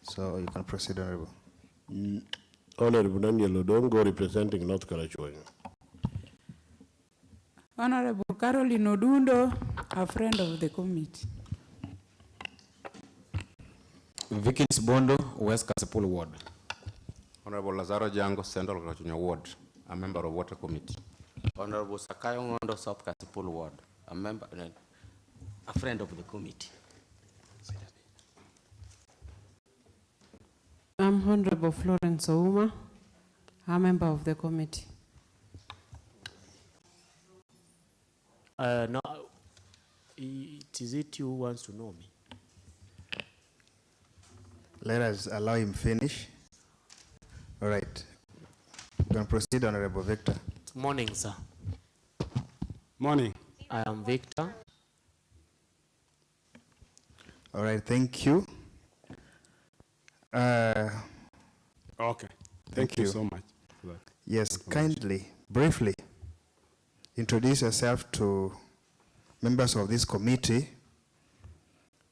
So you can proceed, Honorable. Honorable Daniel Odongo, representing North Karachuonyo. Honorable Caroline Odundo, a friend of the committee. Vikins Bondo, West Kasipul Ward. Honorable Lazaro Jango, Central Karachuonyo Ward, a member of Water Committee. Honorable Sakayo Ngondo, South Kasipul Ward, a friend of the committee. I'm Honorable Florence Ouma, a member of the committee. No, is it you who wants to know me? Let us allow him finish. All right. You can proceed, Honorable Victor. Morning, sir. Morning. I am Victor. All right, thank you. Okay. Thank you so much for that. Yes, kindly, briefly, introduce yourself to members of this committee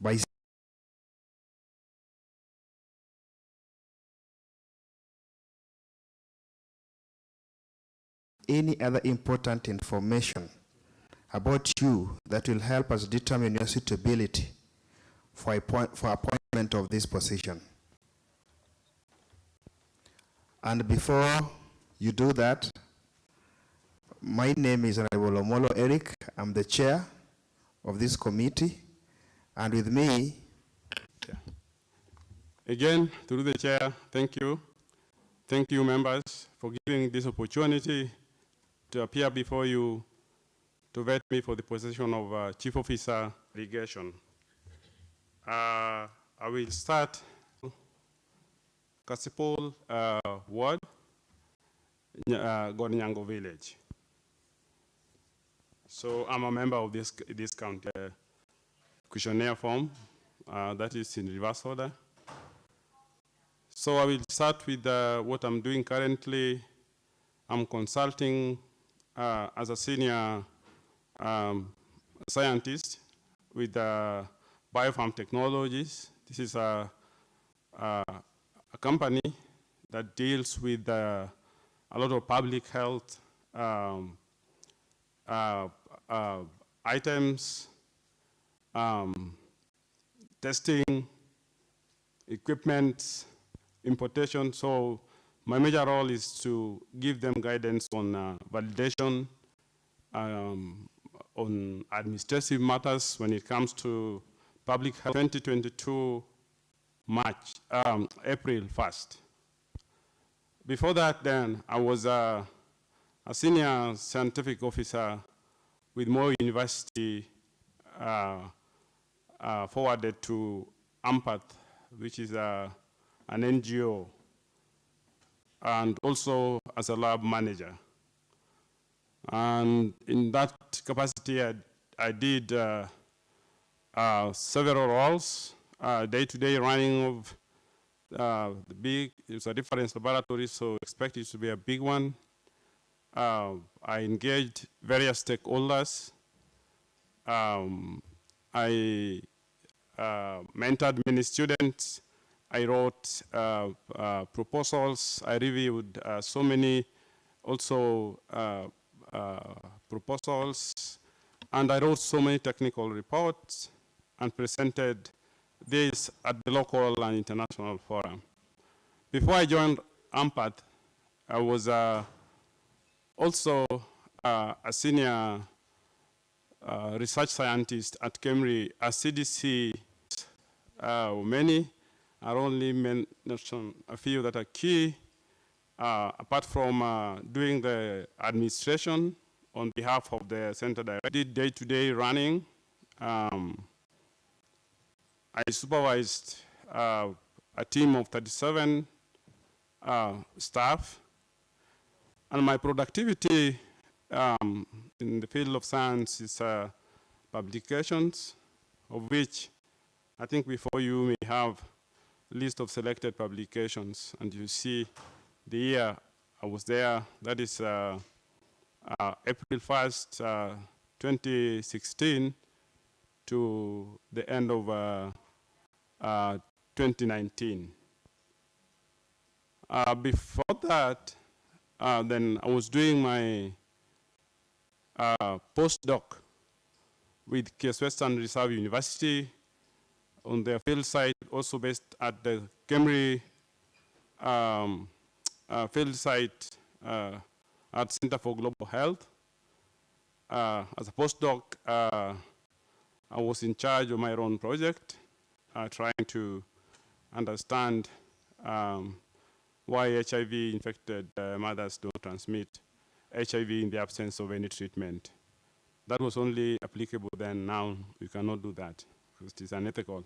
by any other important information about you that will help us determine your suitability for appointment of this position. And before you do that, my name is Honorable Omolo Eric. I'm the chair of this committee. And with me... Again, through the chair, thank you. Thank you, members, for giving this opportunity to appear before you to vet me for the position of Chief Officer Irrigation. I will start Kasipul Ward, Gornyango Village. So I'm a member of this county questionnaire form, that is in reverse order. So I will start with what I'm doing currently. I'm consulting as a senior scientist with Biofarm Technologies. This is a company that deals with a lot of public health items, testing, equipment, importation. So my major role is to give them guidance on validation, on administrative matters when it comes to public health. 2022 April 1st. Before that, then, I was a senior scientific officer with Moy University, forwarded to AMPAT, which is an NGO, and also as a lab manager. And in that capacity, I did several roles, day-to-day running of it's a reference laboratory, so expect it to be a big one. I engaged various stakeholders. I mentored many students. I wrote proposals. I reviewed so many also proposals. And I wrote so many technical reports and presented this at the local and international forum. Before I joined AMPAT, I was also a senior research scientist at Kemri, a CDC. Many are only mentioned a few that are key, apart from doing the administration on behalf of the center director. I did day-to-day running. I supervised a team of 37 staff, and my productivity in the field of science is publications, of which I think before you may have a list of selected publications, and you see the year I was there. That is April 1st, 2016 to the end of 2019. Before that, then I was doing my postdoc with Case Western Reserve University on their field site, also based at the Kemri field site at Center for Global Health. As a postdoc, I was in charge of my own project, trying to understand why HIV-infected mothers don't transmit HIV in the absence of any treatment. That was only applicable then. Now we cannot do that because it is unethical.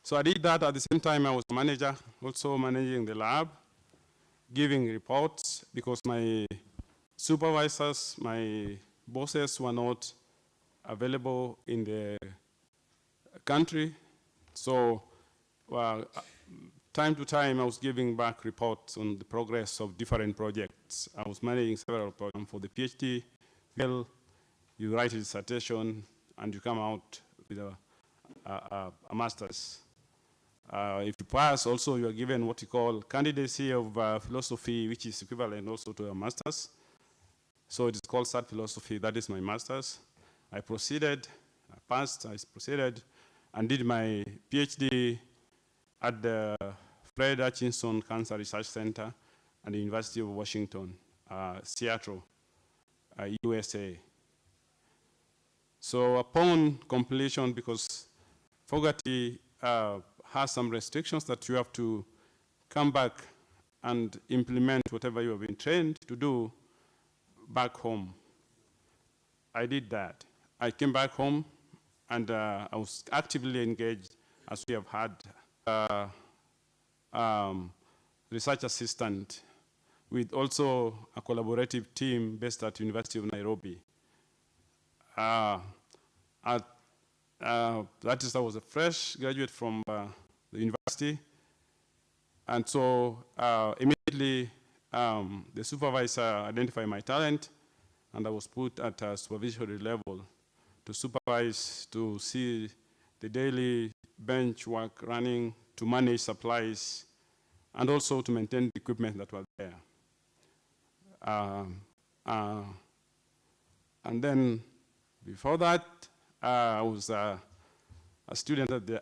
So I did that. At the same time, I was a manager, also managing the lab, giving reports because my supervisors, my bosses were not available in the country. So time to time, I was giving back reports on the progress of different projects. I was managing several programs for the PhD. Well, you write a dissertation and you come out with a master's. If you pass, also you are given what you call candidacy of philosophy, which is equivalent also to a master's. So it is called Sat Philosophy. That is my master's. I proceeded, I passed, I proceeded, and did my PhD at the Fred Hutchinson Cancer Research Center at the University of Washington, Seattle, USA. So upon completion, because Fogarty has some restrictions that you have to come back and implement whatever you have been trained to do back home. I did that. I came back home and I was actively engaged, as we have had, research assistant with also a collaborative team based at University of Nairobi. That is, I was a fresh graduate from the university. And so immediately the supervisor identified my talent, and I was put at a supervisory level to supervise, to see the daily bench work running, to manage supplies, and also to maintain the equipment that was there. And then before that, I was a student at the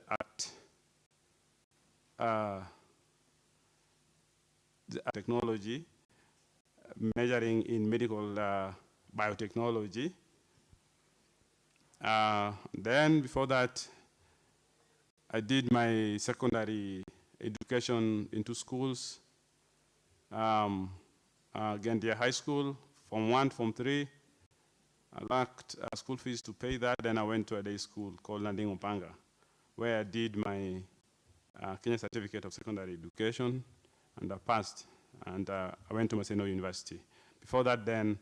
technology, majoring in medical biotechnology. Then before that, I did my secondary education in 2 schools. Gandia High School, Form 1, Form 3. I lacked school fees to pay that. Then I went to a day school called Landing Opanga, where I did my Kenya Certificate of Secondary Education, and I passed. And I went to Maseno University. Before that, then,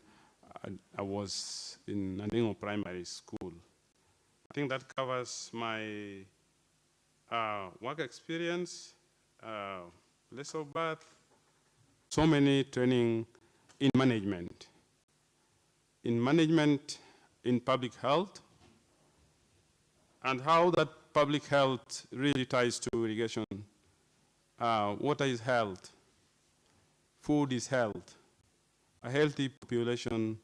I was in Landing Primary School. I think that covers my work experience, place of birth, so many training in management. In management, in public health, and how that public health really ties to irrigation. Water is health. Food is health. A healthy population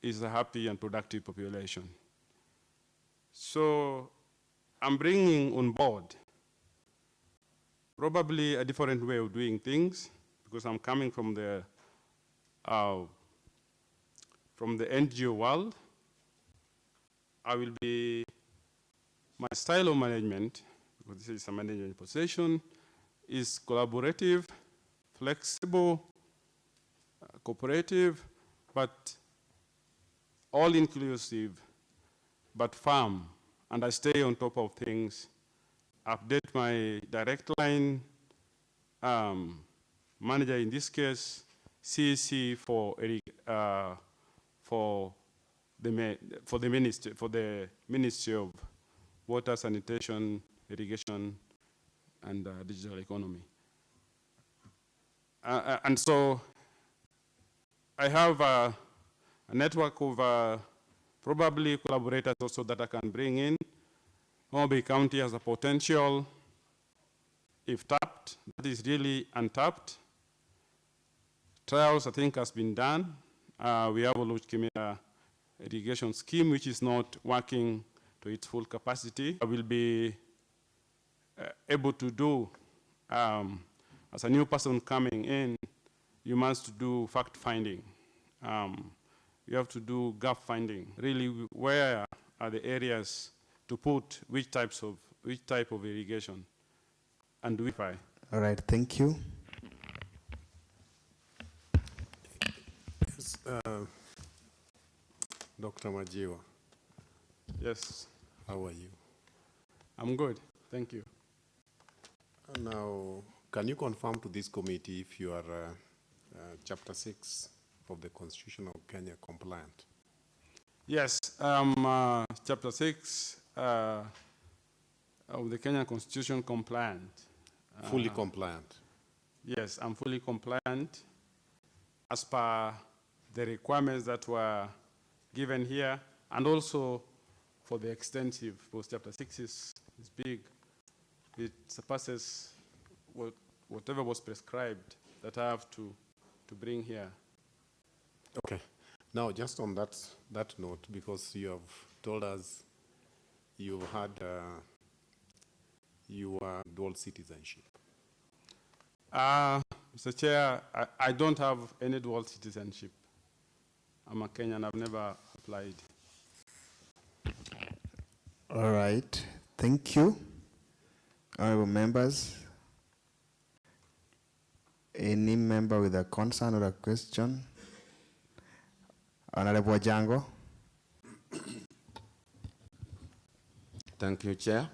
is a happy and productive population. So I'm bringing on board probably a different way of doing things, because I'm coming from the NGO world. I will be, my style of management, because this is a management position, is collaborative, flexible, cooperative, but all-inclusive, but firm. And I stay on top of things, update my direct line, manager in this case, CEC for the Ministry of Water, Sanitation, Irrigation, and Digital Economy. And so I have a network of probably collaborators also that I can bring in. Homa Bay County has a potential if tapped, that is really untapped. Trials, I think, has been done. We have a large irrigation scheme which is not working to its full capacity. I will be able to do, as a new person coming in, you must do fact finding. You have to do gap finding. Really, where are the areas to put which type of irrigation, and do it by. All right, thank you. Yes, Dr. Majiwa. Yes. How are you? I'm good, thank you. Now, can you confirm to this committee if you are Chapter 6 of the Constitution of Kenya compliant? Yes, Chapter 6 of the Kenyan Constitution compliant. Fully compliant? Yes, I'm fully compliant as per the requirements that were given here, and also for the extensive, because Chapter 6 is big. It surpasses whatever was prescribed that I have to bring here. Okay. Now, just on that note, because you have told us you had your dual citizenship. Mr. Chair, I don't have any dual citizenship. I'm a Kenyan, I've never applied. All right, thank you. Honorable members, any member with a concern or a question? Honorable Jango. Thank you, Chair.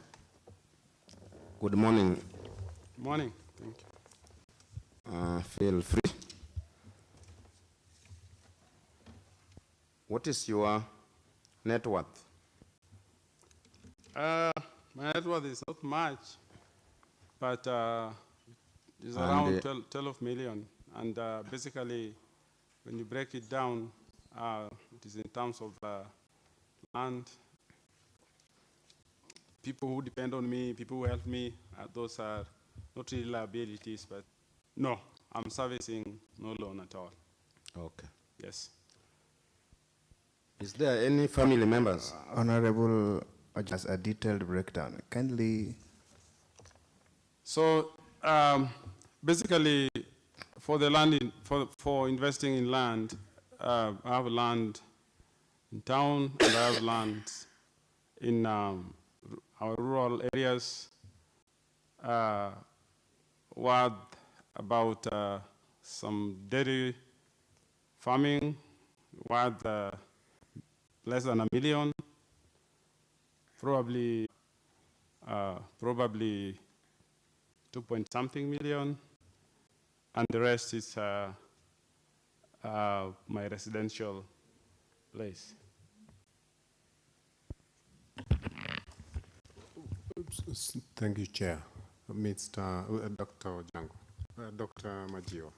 Good morning. Good morning, thank you. Feel free. What is your net worth? My net worth is not much, but it's around 12 million. And basically, when you break it down, it is in terms of land, people who depend on me, people who help me, those are not really liabilities, but no, I'm servicing no loan at all. Okay. Yes. Is there any family members? Honorable, just a detailed breakdown. Kindly. So basically, for the land, for investing in land, I have land in town and I have land in our rural areas, worth about some dairy farming, worth less than $1 million, probably 2-point-something million, and the rest is my residential place. Thank you, Chair. Mr. Dr. Jango. Dr. Majiwa.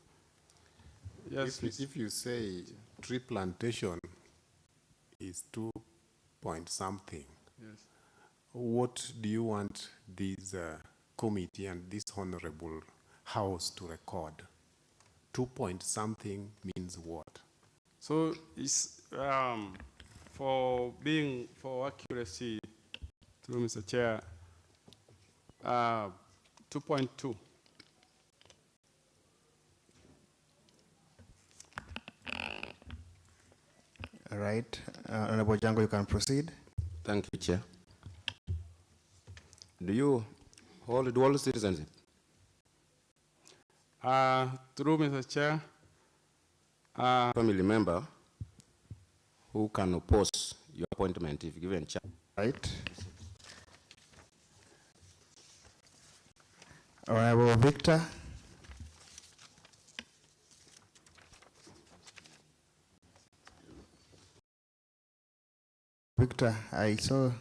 Yes, if you say tree plantation is 2-point-something, yes, what do you want this committee and this honorable house to record? 2-point-something means what? So it's for accuracy, through Mr. Chair, 2.2. All right, Honorable Jango, you can proceed. Thank you, Chair. Do you hold dual citizenship? Through Mr. Chair. Family member who can oppose your appointment if given chance. Right. Honorable Victor. Victor, I saw.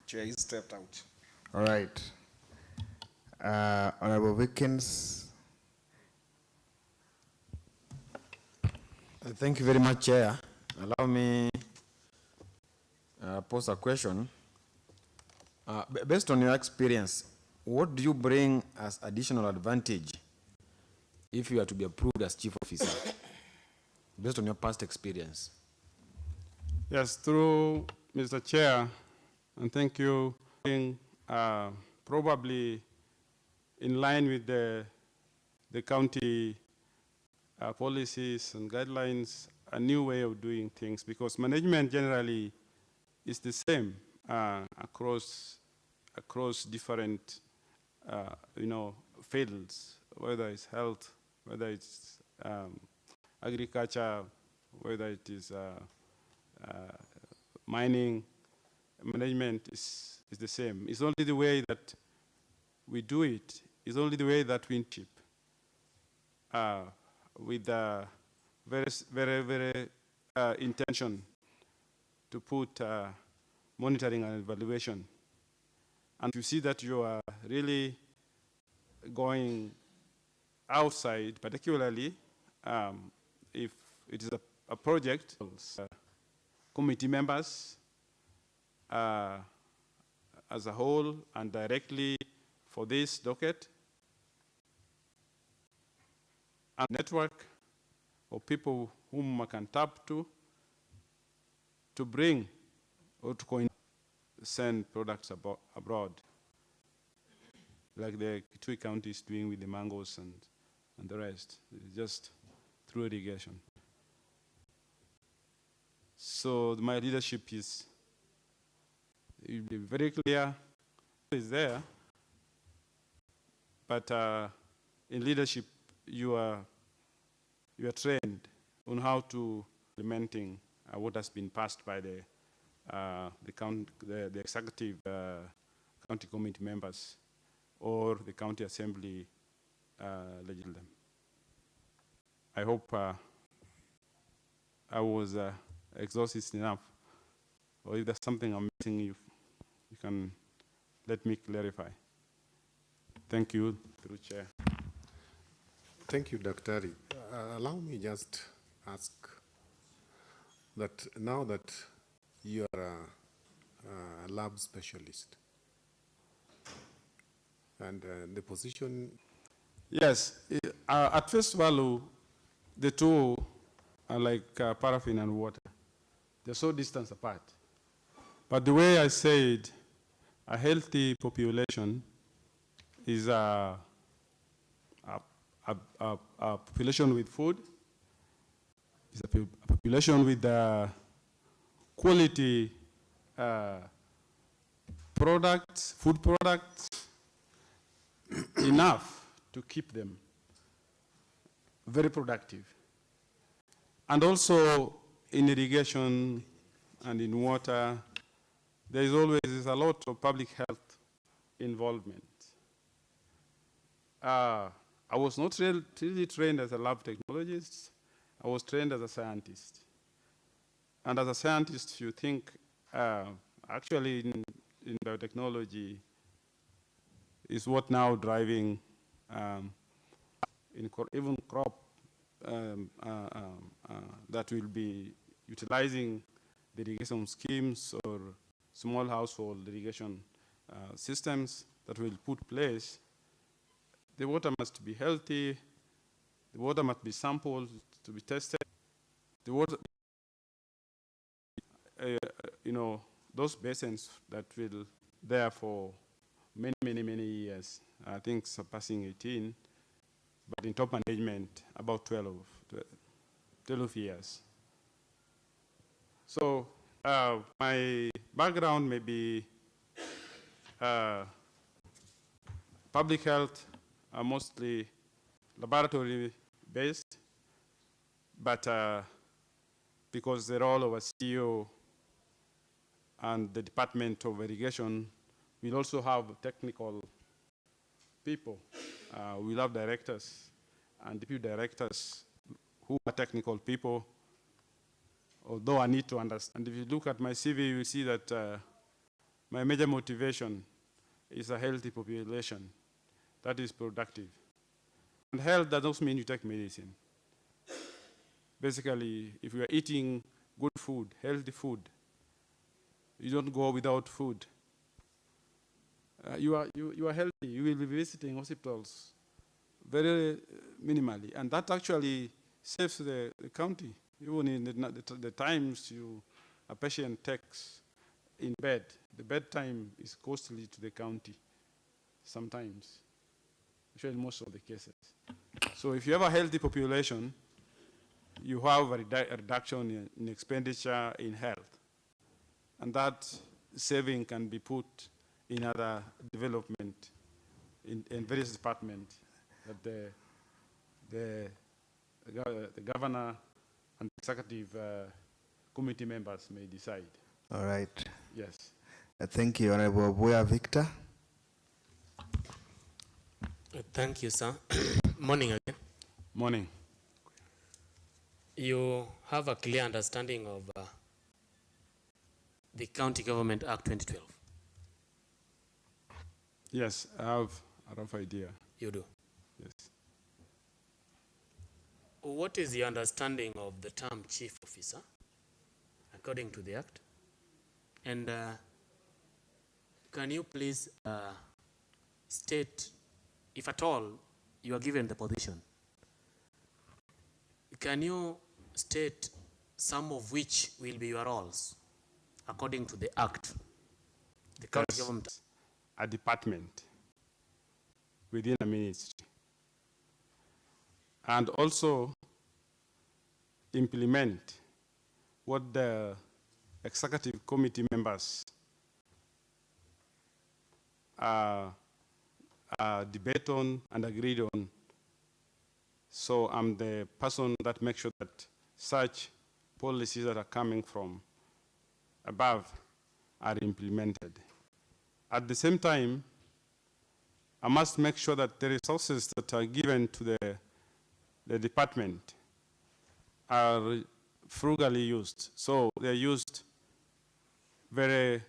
Chair, he stepped out. All right. Honorable Wickens. Thank you very much, Chair. Allow me pose a question. Based on your experience what do you bring as additional advantage if you are to be approved as chief officer, based on your past experience? Yes, through Mr. Chair, and thank you. Probably in line with the county policies and guidelines, a new way of doing things, because management generally is the same across different fields, whether it's health, whether it's agriculture, whether it is mining. Management is the same. It's only the way that we do it. It's only the way that we chip with the very intention to put monitoring and evaluation. And you see that you are really going outside, particularly if it is a project, committee members as a whole and directly for this docket, a network of people whom I can tap to bring or to send products abroad, like the two counties doing with the mangoes and the rest, just through irrigation. So my leadership is very clear, is there, but in leadership you are trained on how to implementing what has been passed by the executive county committee members or the county assembly legislature. I hope I was exhaustive enough, or if there's something I'm missing, you can let me clarify. Thank you, through Chair. Thank you, Dr. Allow me just ask that now that you are a lab specialist, and the position... Yes, at first value, the two are like paraffin and water. They're so distant apart. But the way I said, a healthy population is a population with food, is a population with quality products, food products, enough to keep them very productive. And also in irrigation and in water, there is always a lot of public health involvement. I was not really trained as a lab technologist. I was trained as a scientist. And as a scientist, you think, actually in biotechnology is what now driving even crop that will be utilizing the irrigation schemes or small household irrigation systems that will put place. The water must be healthy. The water must be sampled to be tested. The water, those basins that will there for many years, I think surpassing 18, but in top management, about 12 years. So my background may be public health, mostly laboratory based, but because the role of a CEO and the Department of Irrigation, we'll also have technical people. We'll have directors and deputy directors who are technical people, although I need to understand. If you look at my CV, you will see that my major motivation is a healthy population that is productive. And health does not mean you take medicine. Basically, if you are eating good food, healthy food, you don't go without food. you are healthy. You will be visiting hospitals very minimally, and that actually saves the county. Even in the times a patient takes in bed, the bedtime is costly to the county sometimes, actually most of the cases. So if you have a healthy population, you have a reduction in expenditure in health. And that saving can be put in other development in various departments that the governor and executive committee members may decide. All right. Yes. Thank you, Honorable Buya Victor. Thank you, sir. Morning again. Morning. You have a clear understanding of the County Government Act 2012? Yes, I have a rough idea. You do? Yes. What is your understanding of the term chief officer, according to the Act? And can you please state, if at all you are given the position, can you state some of which will be your roles, according to the Act? The county government. A department within a ministry. And also implement what the executive committee members debate on and agreed on. So I'm the person that makes sure that such policies that are coming from above are implemented. At the same time, I must make sure that the resources that are given to the department are frugally used. So they're used very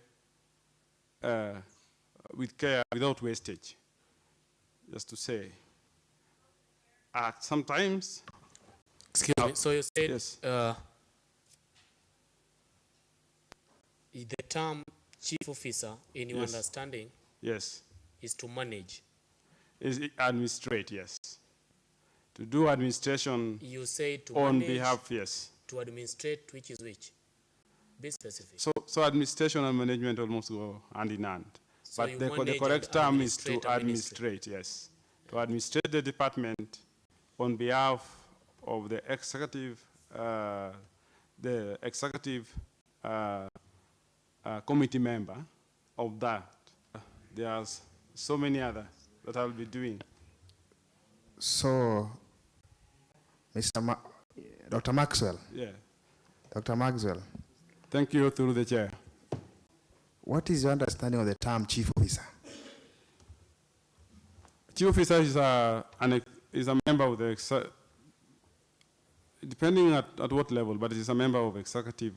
with care, without wastage, just to say. Sometimes... Excuse me, so you said yes. The term chief officer, in your Yes. understanding, Yes. is to manage. Is administrate, yes. To do administration You say to on manage, behalf, yes. to administrate, which is which? Be specific. So administration and management almost go hand in hand. So But you the manage correct and term is administrate to a ministry. administrate, yes. To administrate the department on behalf of the executive committee member of that. There's so many others that I'll be doing. So, Dr. Maxwell. Yeah. Dr. Maxwell. Thank you, through the chair. What is your understanding of the term chief officer? Chief officer is a member of the, depending at what level, but it is a member of executive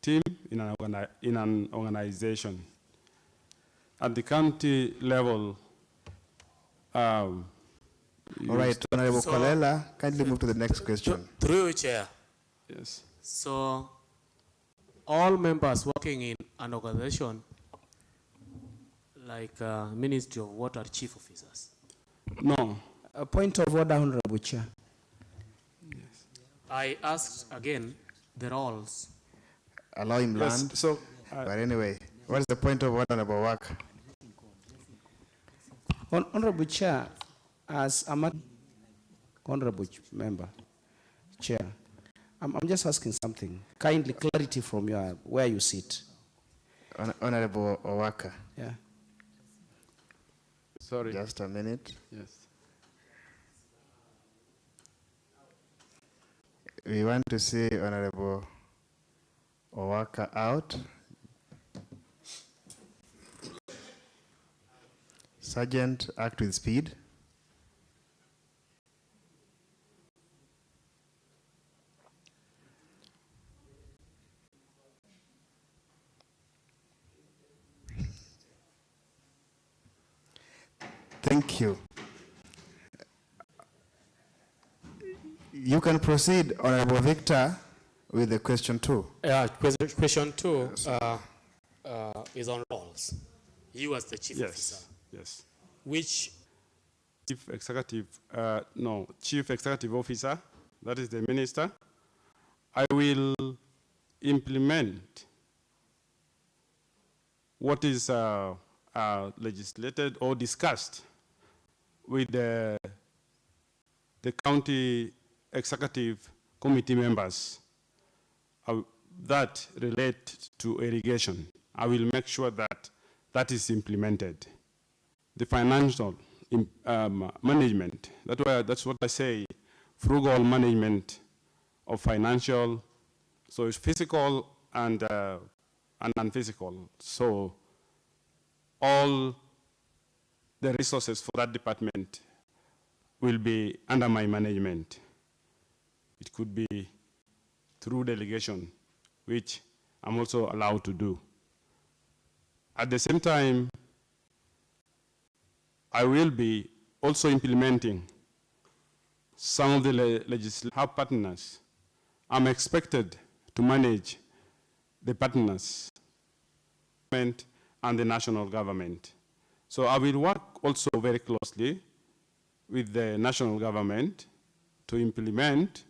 team in an organization. At the county level, all right, Honorable Kolela, kindly move to the next question. Through your chair. Yes. So, all members working in an organization like Ministry of Water are chief officers. No. A point of order, Honorable Chair. Yes. I asked again the roles. Allow him Yes, land. so, but anyway, what is the point of order, Honorable Work? Honorable Chair, as a honorable member, Chair, I'm just asking something. Kindly clarity from where you sit. Honorable Owaka. Yeah. Sorry. Just a minute. Yes. We want to see Honorable Owaka out. Sergeant, act with speed. Thank you. You can proceed, Honorable Victor, with the question 2. Question 2 is on roles. You as the chief officer. Yes. Which chief executive officer, that is the minister, I will implement what is legislated or discussed with the county executive committee members that relate to irrigation. I will make sure that that is implemented. The financial management, that's what I say, frugal management of financial, so it's physical and non-physical. So all the resources for that department will be under my management. It could be through delegation, which I'm also allowed to do. At the same time, I will be also implementing some of the legislative partners. I'm expected to manage the partners and the national government. So I will work also very closely with the national government to implement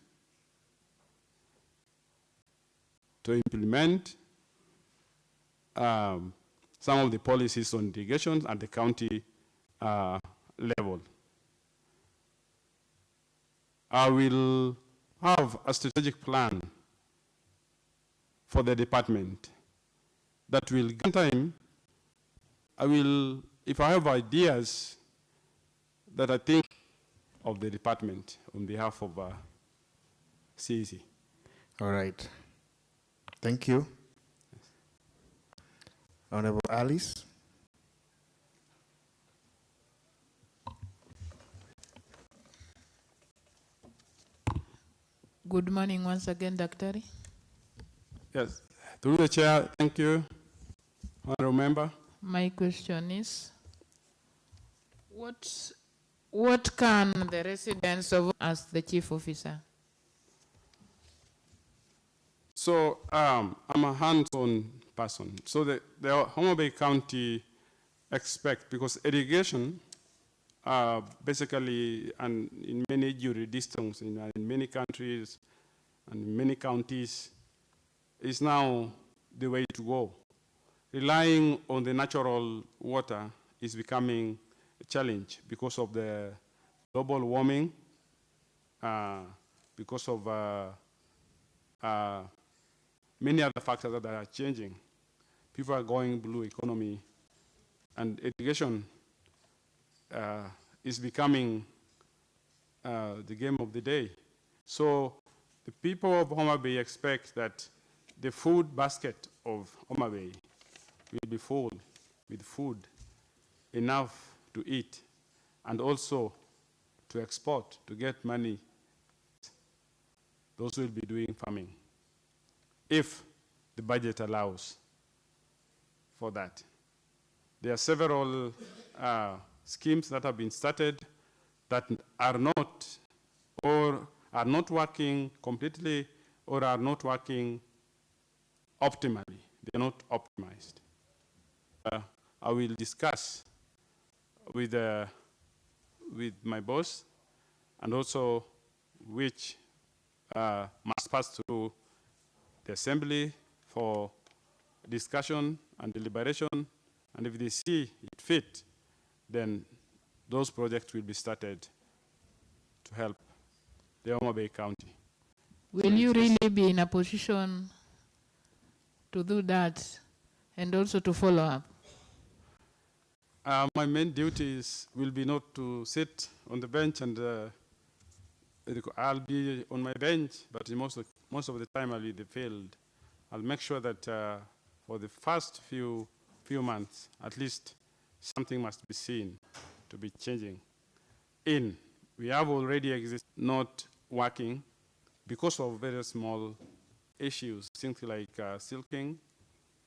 some of the policies on irrigation at the county level. I will have a strategic plan for the department that will give time. I will, if I have ideas that I think of the department on behalf of CEC. All right. Thank you. Honorable Alice. Good morning once again, Daktari. Yes, through the chair, thank you. Honorable member. My question is, what can the residents of as the chief officer? So I'm a hands-on person. So the Homa Bay County expect, because irrigation basically, and in many jurisdictions, in many countries and many counties, is now the way to go. Relying on the natural water is becoming a challenge because of the global warming, because of many other factors that are changing. People are going blue economy, and irrigation is becoming the game of the day. So the people of Homa Bay expect that the food basket of Homa Bay will be full with food enough to eat and also to export, to get money. Those will be doing farming, if the budget allows for that. There are several schemes that have been started that are not working completely or are not working optimally. They're not optimized. I will discuss with my boss, and also which must pass through the assembly for discussion and deliberation, and if they see it fit, then those projects will be started to help the Homa Bay County. Will you really be in a position to do that and also to follow up? My main duties will be not to sit on the bench and I'll be on my bench, but most of the time I'll be in the field. I'll make sure that for the first few months, at least something must be seen to be changing. We have already not working because of very small issues, things like silking.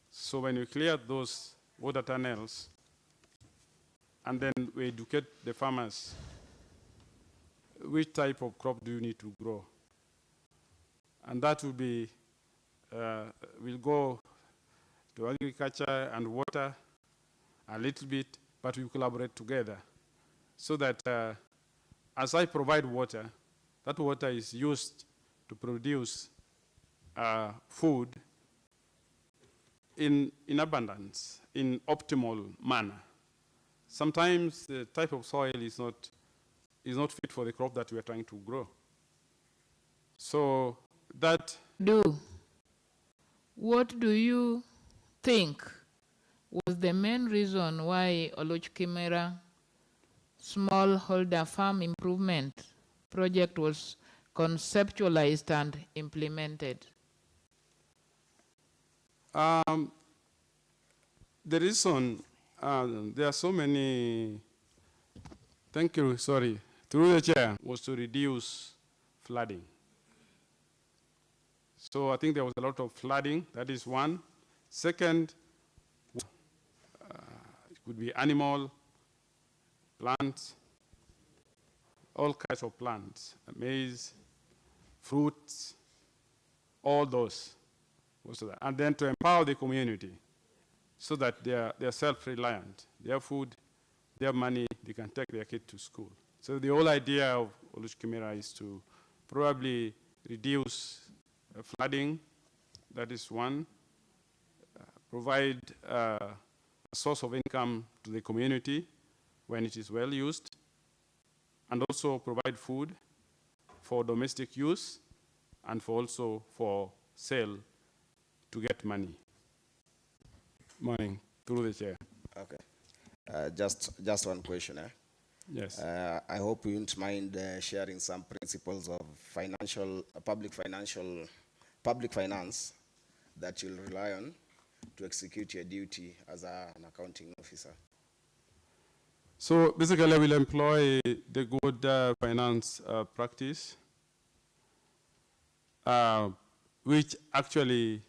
So when we clear those water tunnels, and then we educate the farmers, which type of crop do you need to grow? And that will be will go to agriculture and water a little bit, but we collaborate together so that as I provide water, that water is used to produce food in abundance, in optimal manner. Sometimes the type of soil is not fit for the crop that we are trying to grow. So that... What do you think was the main reason why Oloch Kimera smallholder farm improvement project was conceptualized and implemented? The reason, there are so many, thank you, sorry, through the chair, was to reduce flooding. So I think there was a lot of flooding, that is one. Second, it could be animal, plants, all kinds of plants, maize, fruits, all those. And then to empower the community so that they're self-reliant. They have food, they have money, they can take their kid to school. So the whole idea of Oloch Kimera is to probably reduce flooding, that is one, provide a source of income to the community when it is well used, and also provide food for domestic use and also for sale to get money. Morning, through the chair. Okay. Just one question. Yes. I hope you won't mind sharing some principles of public finance that you'll rely on to execute your duty as an accounting officer. So basically, I will employ the good finance practice, which actually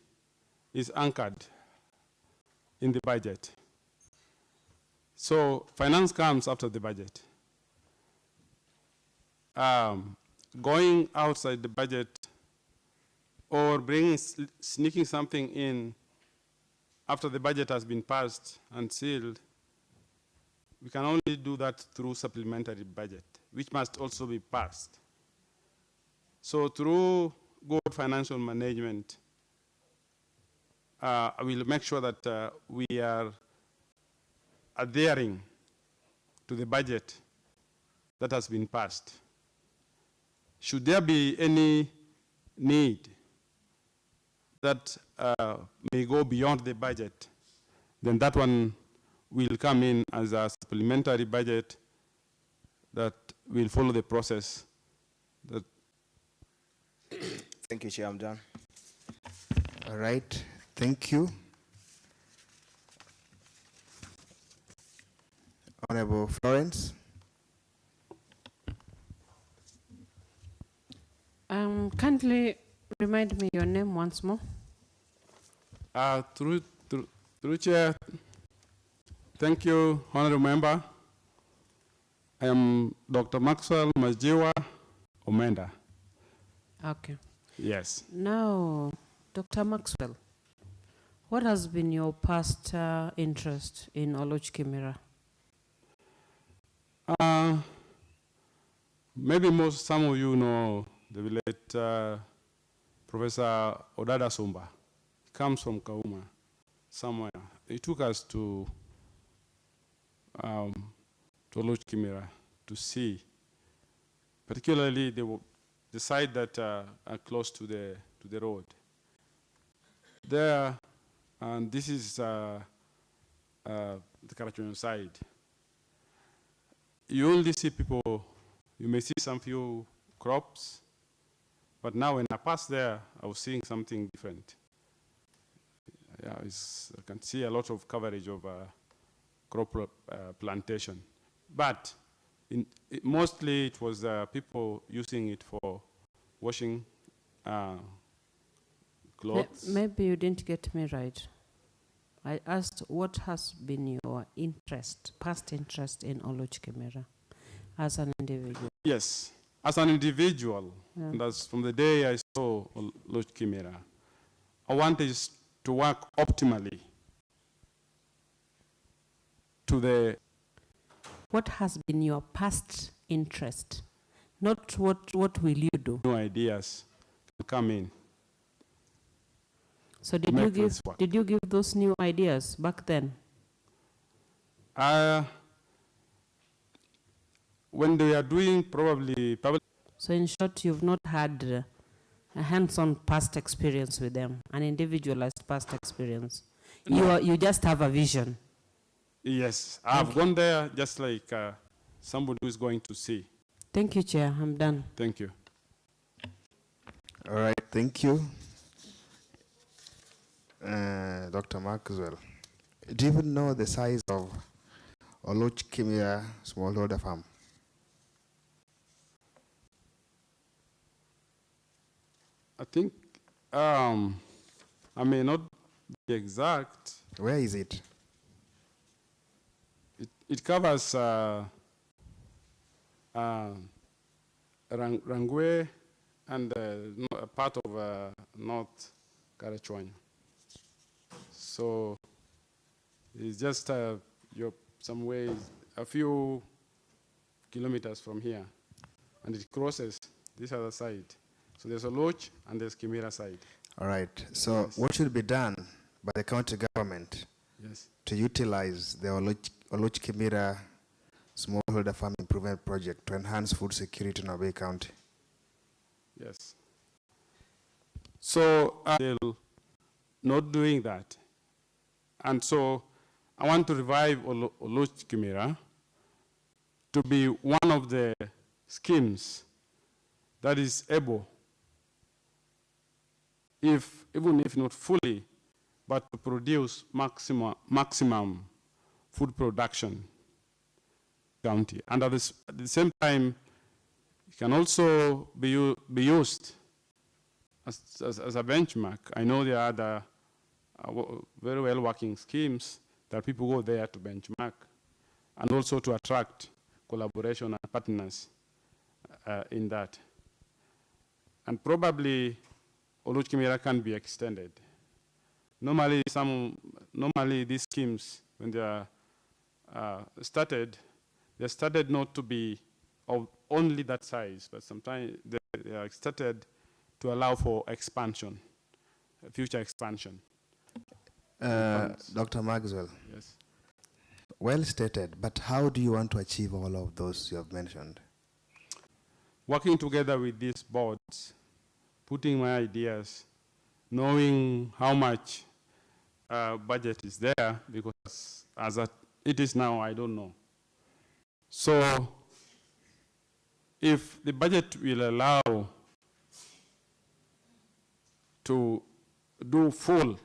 is anchored in the budget. So finance comes after the budget. Going outside the budget or sneaking something in after the budget has been passed and sealed, we can only do that through supplementary budget, which must also be passed. So through good financial management, I will make sure that we are adhering to the budget that has been passed. Should there be any need that may go beyond the budget, then that one will come in as a supplementary budget that will follow the process. Thank you, Chair. I'm done. All right. Thank you. Honorable Florence. Kindly remind me your name once more. Through Chair, thank you, Honorable Member. I am Dr. Maxwell Majiwa Omenda. Okay. Yes. Now, Dr. Maxwell, what has been your past interest in Oloch Kimera? Maybe some of you know the late Professor Odada Sumba. He comes from Kauma, somewhere. He took us to Oloch Kimera to see, particularly the side that are close to the road. There, and this is the Karachuan side. You only see people, you may see some few crops, but now when I pass there, I was seeing something different. Yeah, I can see a lot of coverage of crop plantation. But mostly it was people using it for washing clothes. Maybe you didn't get me right. I asked what has been your interest, past interest in Oloch Kimera as an individual? Yes, as an individual, Yeah. that's from the day I saw Oloch Kimera, I want is to work optimally to the... What has been your past interest? Not what will you do? New ideas to come in. So did you give those new ideas back then? When they are doing probably public... So in short, you've not had a hands-on past experience with them, an individualized past experience. No. You just have a vision. Yes, I've gone there just like somebody who is going to see. Thank you, Chair. I'm done. Thank you. All right, thank you. Dr. Maxwell, do you even know the size of Oloch Kimia smallholder farm? I think, I may not be exact. Where is it? It covers Rangwe and a part of North Karachuan. So it's just some way, a few kilometers from here, and it crosses this other side. So there's a Oloch and there's Kimira side. All right. So what should be done by the county government to utilize the Oloch Kimira smallholder farm improvement project to enhance food security in Obey County? Yes. So they're not doing that. And so I want to revive Oloch Kimira to be one of the schemes that is able, even if not fully, but to produce maximum food production county. And at the same time, it can also be used as a benchmark. I know there are other very well working schemes that people go there to benchmark and also to attract collaboration and partners in that. And probably Oloch Kimira can be extended. Normally these schemes, when they are started, they started not to be of only that size, but sometimes they are started to allow for expansion, future expansion. Dr. Maxwell. Yes. Well stated, but how do you want to achieve all of those you have mentioned? Working together with these boards, putting my ideas, knowing how much budget is there, because as it is now, I don't know. So if the budget will allow to do full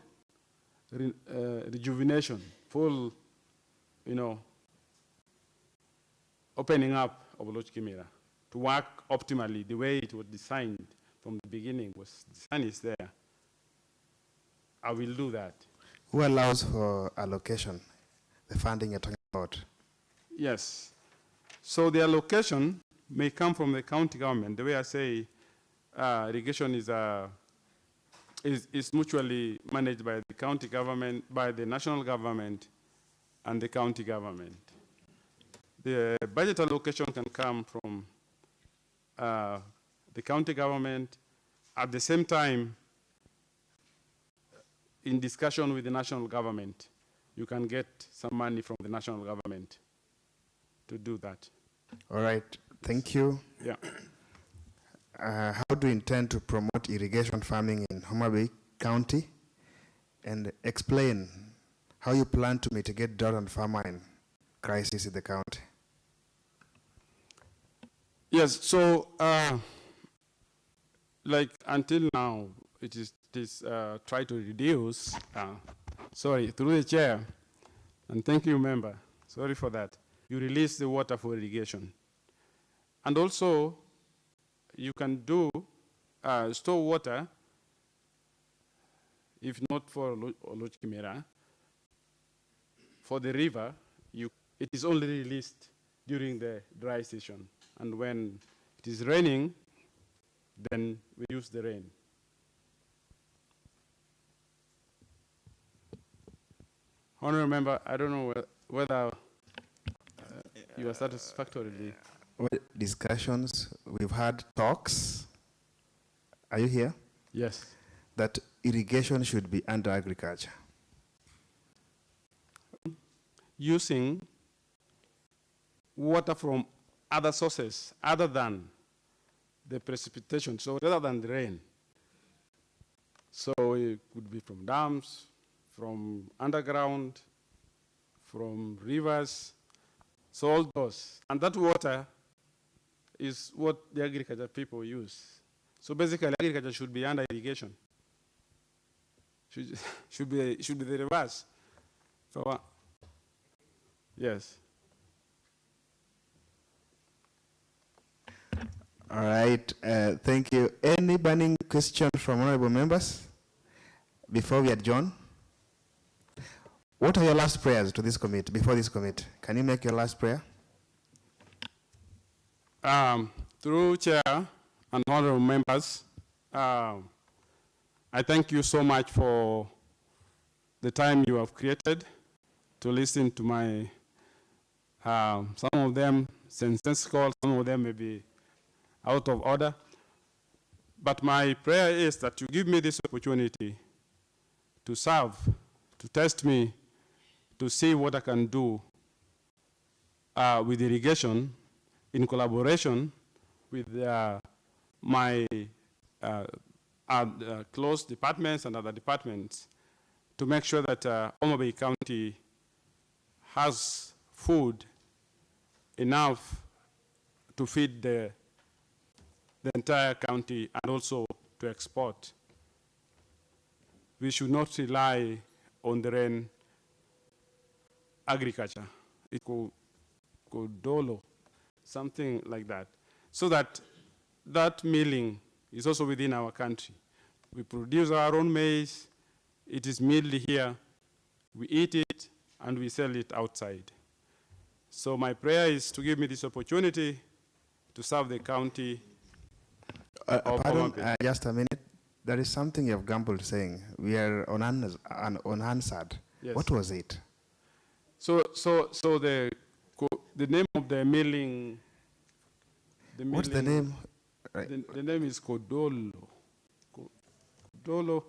rejuvenation, full, opening up of Oloch Kimira to work optimally the way it was designed from the beginning, was design is there, I will do that. Who allows for allocation, the funding you're talking about? Yes. So the allocation may come from the county government. The way I say irrigation is mutually managed by the county government, by the national government, and the county government. The budget allocation can come from the county government. At the same time, in discussion with the national government, you can get some money from the national government to do that. All right, thank you. Yeah. How do you intend to promote irrigation farming in Homa Bay County? And explain how you plan to mitigate drought and famine crisis in the county. Yes, so like until now, it is try to reduce, sorry, through the chair, and thank you, member, sorry for that. You release the water for irrigation. And also, you can do store water, if not for Oloch Kimira, for the river, it is only released during the dry season. And when it is raining, then we use the rain. Honorable member, I don't know whether you are satisfactorily. Discussions, we've had talks. Are you here? Yes. That irrigation should be under agriculture. Using water from other sources other than the precipitation, so rather than the rain. So it could be from dams, from underground, from rivers, so all those. And that water is what the agriculture people use. So basically, agriculture should be under irrigation. Should be the reverse. So, yes. All right, thank you. Any burning question from honorable members before we adjourn? What are your last prayers to this committee, before this committee? Can you make your last prayer? Through chair and honorable members, I thank you so much for the time you have created to listen to my, some of them sensical, some of them may be out of order. But my prayer is that you give me this opportunity to serve, to test me, to see what I can do with irrigation in collaboration with my close departments and other departments to make sure that Homa Bay County has food enough to feed the entire county and also to export. We should not rely on the rain agriculture. It could dolo, something like that. So that milling is also within our country. We produce our own maize, it is milled here, we eat it, and we sell it outside. So my prayer is to give me this opportunity to serve the county. Pardon, just a minute. There is something you have gambled saying. We are unanswered. Yes. What was it? So the name of the milling. What's the name? The name is Kodolo. Kodolo.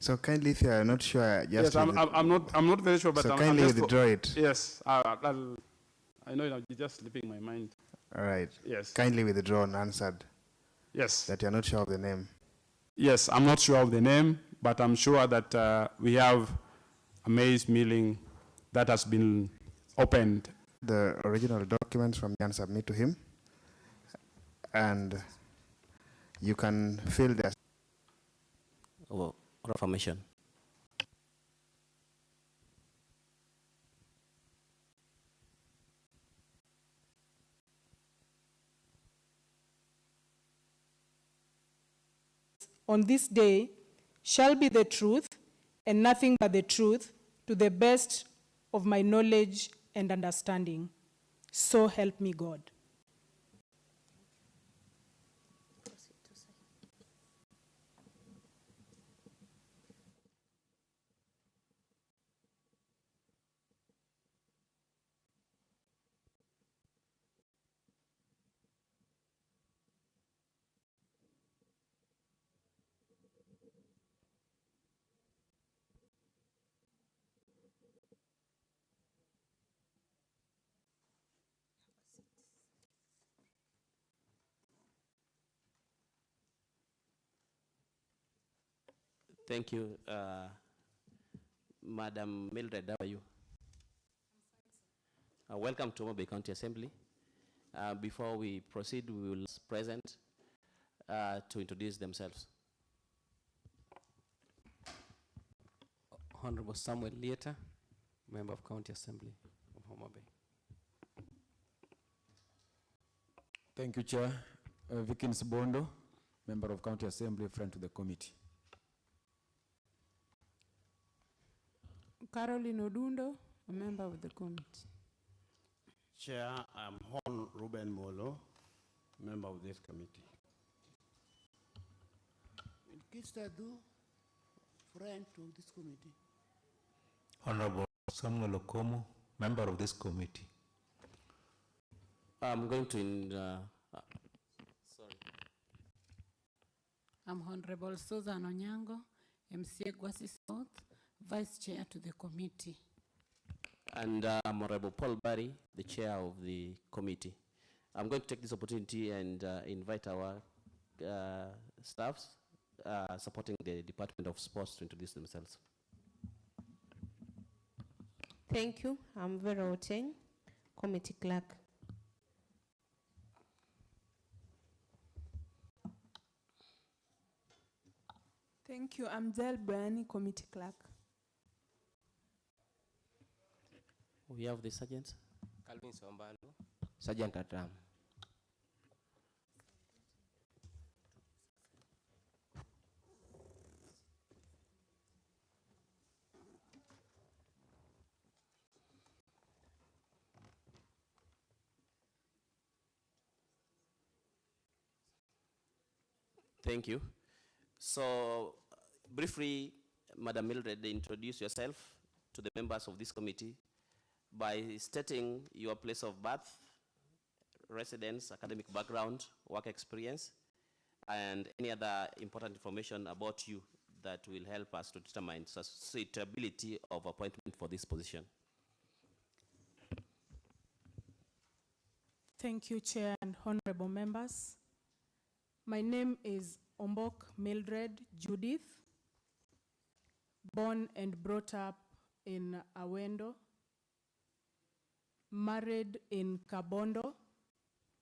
So kindly, if you are not sure, just yes, I'm not very sure, but so I'm kindly just withdraw it. Yes, I know it's just slipping my mind. All right. Yes. Kindly withdraw unanswered. Yes. That you are not sure of the name. Yes, I'm not sure of the name, but I'm sure that we have a maize milling that has been opened. The original documents from Jan submit to him, and you can fill this. Oh, reformation. On this day shall be the truth and nothing but the truth, to the best of my knowledge and understanding. So help me God. Thank you. Madam Mildred, how are you? Welcome to Homa Bay County Assembly. Before we proceed, we will present to introduce themselves. Honorable Samuel Lieta, Member of County Assembly of Homa Bay. Thank you, Chair. Vikins Bondo, Member of County Assembly, friend to the committee. Caroline Odundo, a member of the committee. Chair, I'm Hon Ruben Molo, member of this committee. Kistadu, friend to this committee. Honorable Samuel Okomo, member of this committee. I'm going to, sorry. I'm Honorable Susan Onyango, MCA Gwasi South, Vice Chair to the committee. And Honorable Paul Barry, the chair of the committee. I'm going to take this opportunity and invite our staffs supporting the Department of Sports to introduce themselves. Thank you. I'm Vera Oteng, committee clerk. Thank you. I'm Del Brani, committee clerk. We have the sergeant. Calvin Sombalo. Sergeant Adam. Thank you. So, briefly, Madam Mildred, introduce yourself to the members of this committee by stating your place of birth, residence, academic background, work experience, and any other important information about you that will help us to determine the suitability of appointment for this position. Thank you, Chair and honorable members. My name is Ombok Mildred Judith, born and brought up in Awendo, married in Kabondo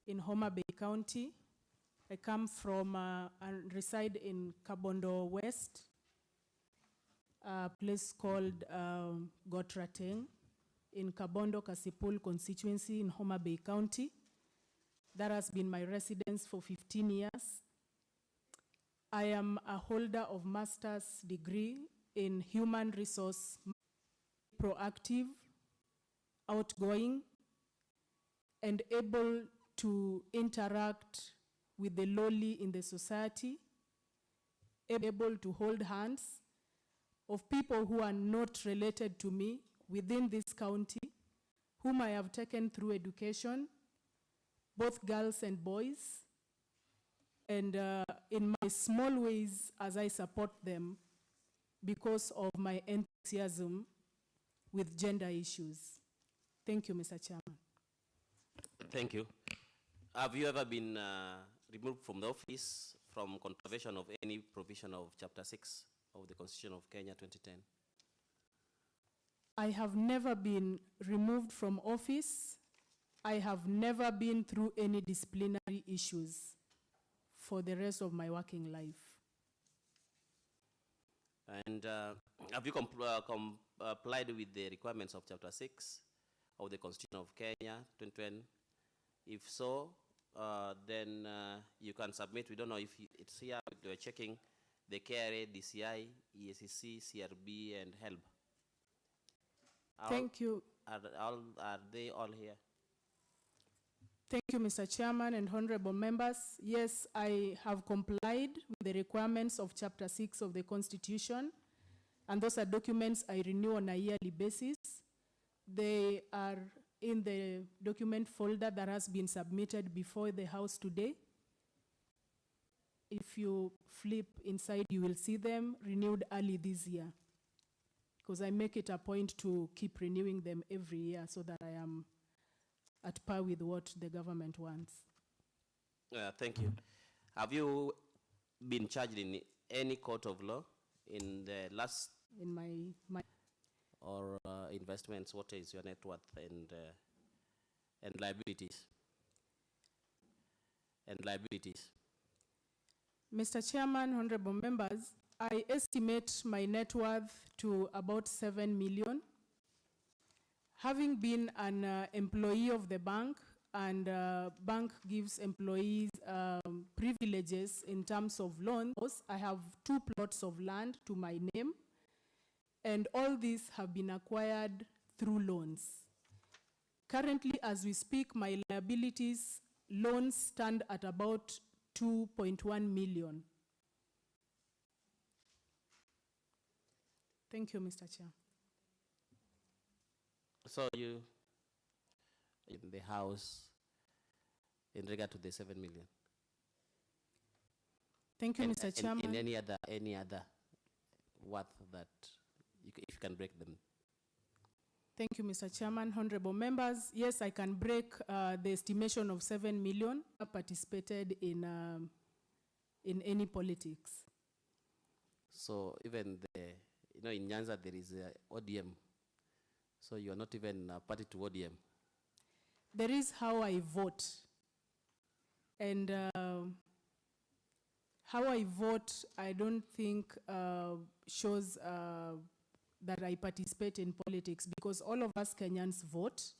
in Homa Bay County. I come from and reside in Kabondo West, a place called Gotrateng in Kabondo Kasipul constituency in Homa Bay County. That has been my residence for 15 years. I am a holder of master's degree in human resource, proactive, outgoing, and able to interact with the lowly in the society, able to hold hands of people who are not related to me within this county, whom I have taken through education, both girls and boys, and in my small ways as I support them because of my enthusiasm with gender issues. Thank you, Mr. Chairman. Thank you. Have you ever been removed from the office from contravention of any provision of Chapter 6 of the Constitution of Kenya 2010? I have never been removed from office. I have never been through any disciplinary issues for the rest of my working life. And have you complied with the requirements of Chapter 6 of the Constitution of Kenya 2010? If so, then you can submit. We don't know if it's here. We're checking the KRA, DCI, ESCC, CRB, and HELB. Thank you. Are they all here? Thank you, Mr. Chairman and honorable members. Yes, I have complied with the requirements of Chapter 6 of the Constitution, and those are documents I renew on a yearly basis. They are in the document folder that has been submitted before the House today. If you flip inside, you will see them renewed early this year, because I make it a point to keep renewing them every year so that I am at par with what the government wants. Thank you. Have you been charged in any court of law in the last? In my or investments? What is your net worth and liabilities? And liabilities. Mr. Chairman, honorable members, I estimate my net worth to about 7 million. Having been an employee of the bank, and bank gives employees privileges in terms of loans, I have 2 plots of land to my name, and all these have been acquired through loans. Currently, as we speak, my liabilities loans stand at about 2.1 million. Thank you, Mr. Chair. So you, in the House, in regard to the 7 million? Thank you, And- Mr. and Chairman. In any other worth that, if you can break them. Thank you, Mr. Chairman. Honorable members, yes, I can break the estimation of 7 million participated in any politics. So even in Nyanza there is ODM. So you are not even a party to ODM. There is how I vote. And how I vote, I don't think shows that I participate in politics, because all of us Kenyans vote.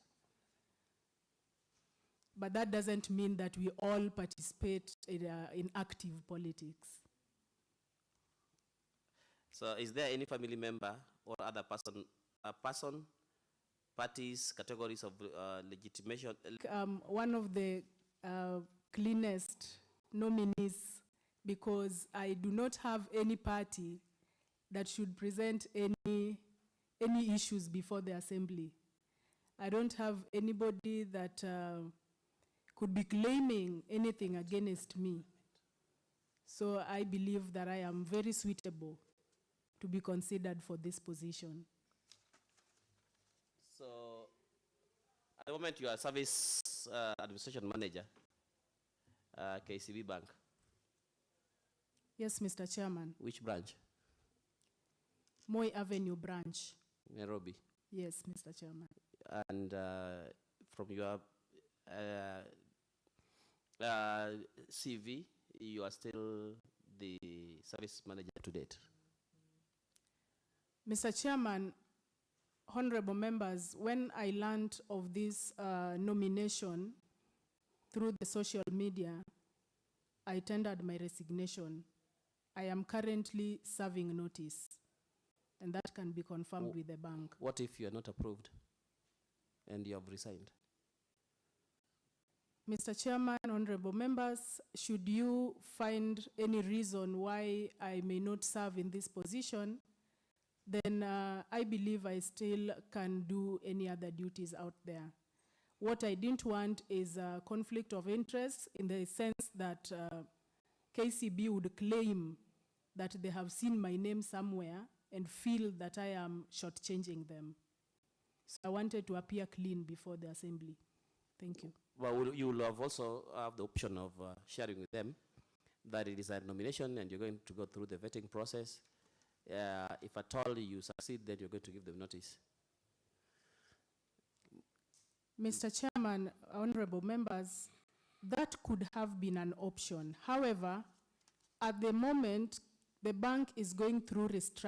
But that doesn't mean that we all participate in active politics. So is there any family member or other person, parties, categories of legitimation? One of the cleanest nominees, because I do not have any party that should present any issues before the assembly. I don't have anybody that could be claiming anything against me. So I believe that I am very suitable to be considered for this position. So at the moment you are service administration manager, KCB Bank. Yes, Mr. Chairman. Which branch? Moi Avenue branch. Nairobi. Yes, Mr. Chairman. And from your CV, you are still the service manager to date. Mr. Chairman, honorable members, when I learned of this nomination through the social media, I tendered my resignation. I am currently serving notice, and that can be confirmed with the bank. What if you are not approved and you have resigned? Mr. Chairman, honorable members, should you find any reason why I may not serve in this position, then I believe I still can do any other duties out there. What I didn't want is a conflict of interest, in the sense that KCB would claim that they have seen my name somewhere and feel that I am shortchanging them. So I wanted to appear clean before the assembly. Thank you. Well, you will have also have the option of sharing with them that it is a nomination and you're going to go through the vetting process. If at all you succeed, then you're going to give them notice. Mr. Chairman, honorable members, that could have been an option. However, at the moment, the bank is going through restructuring.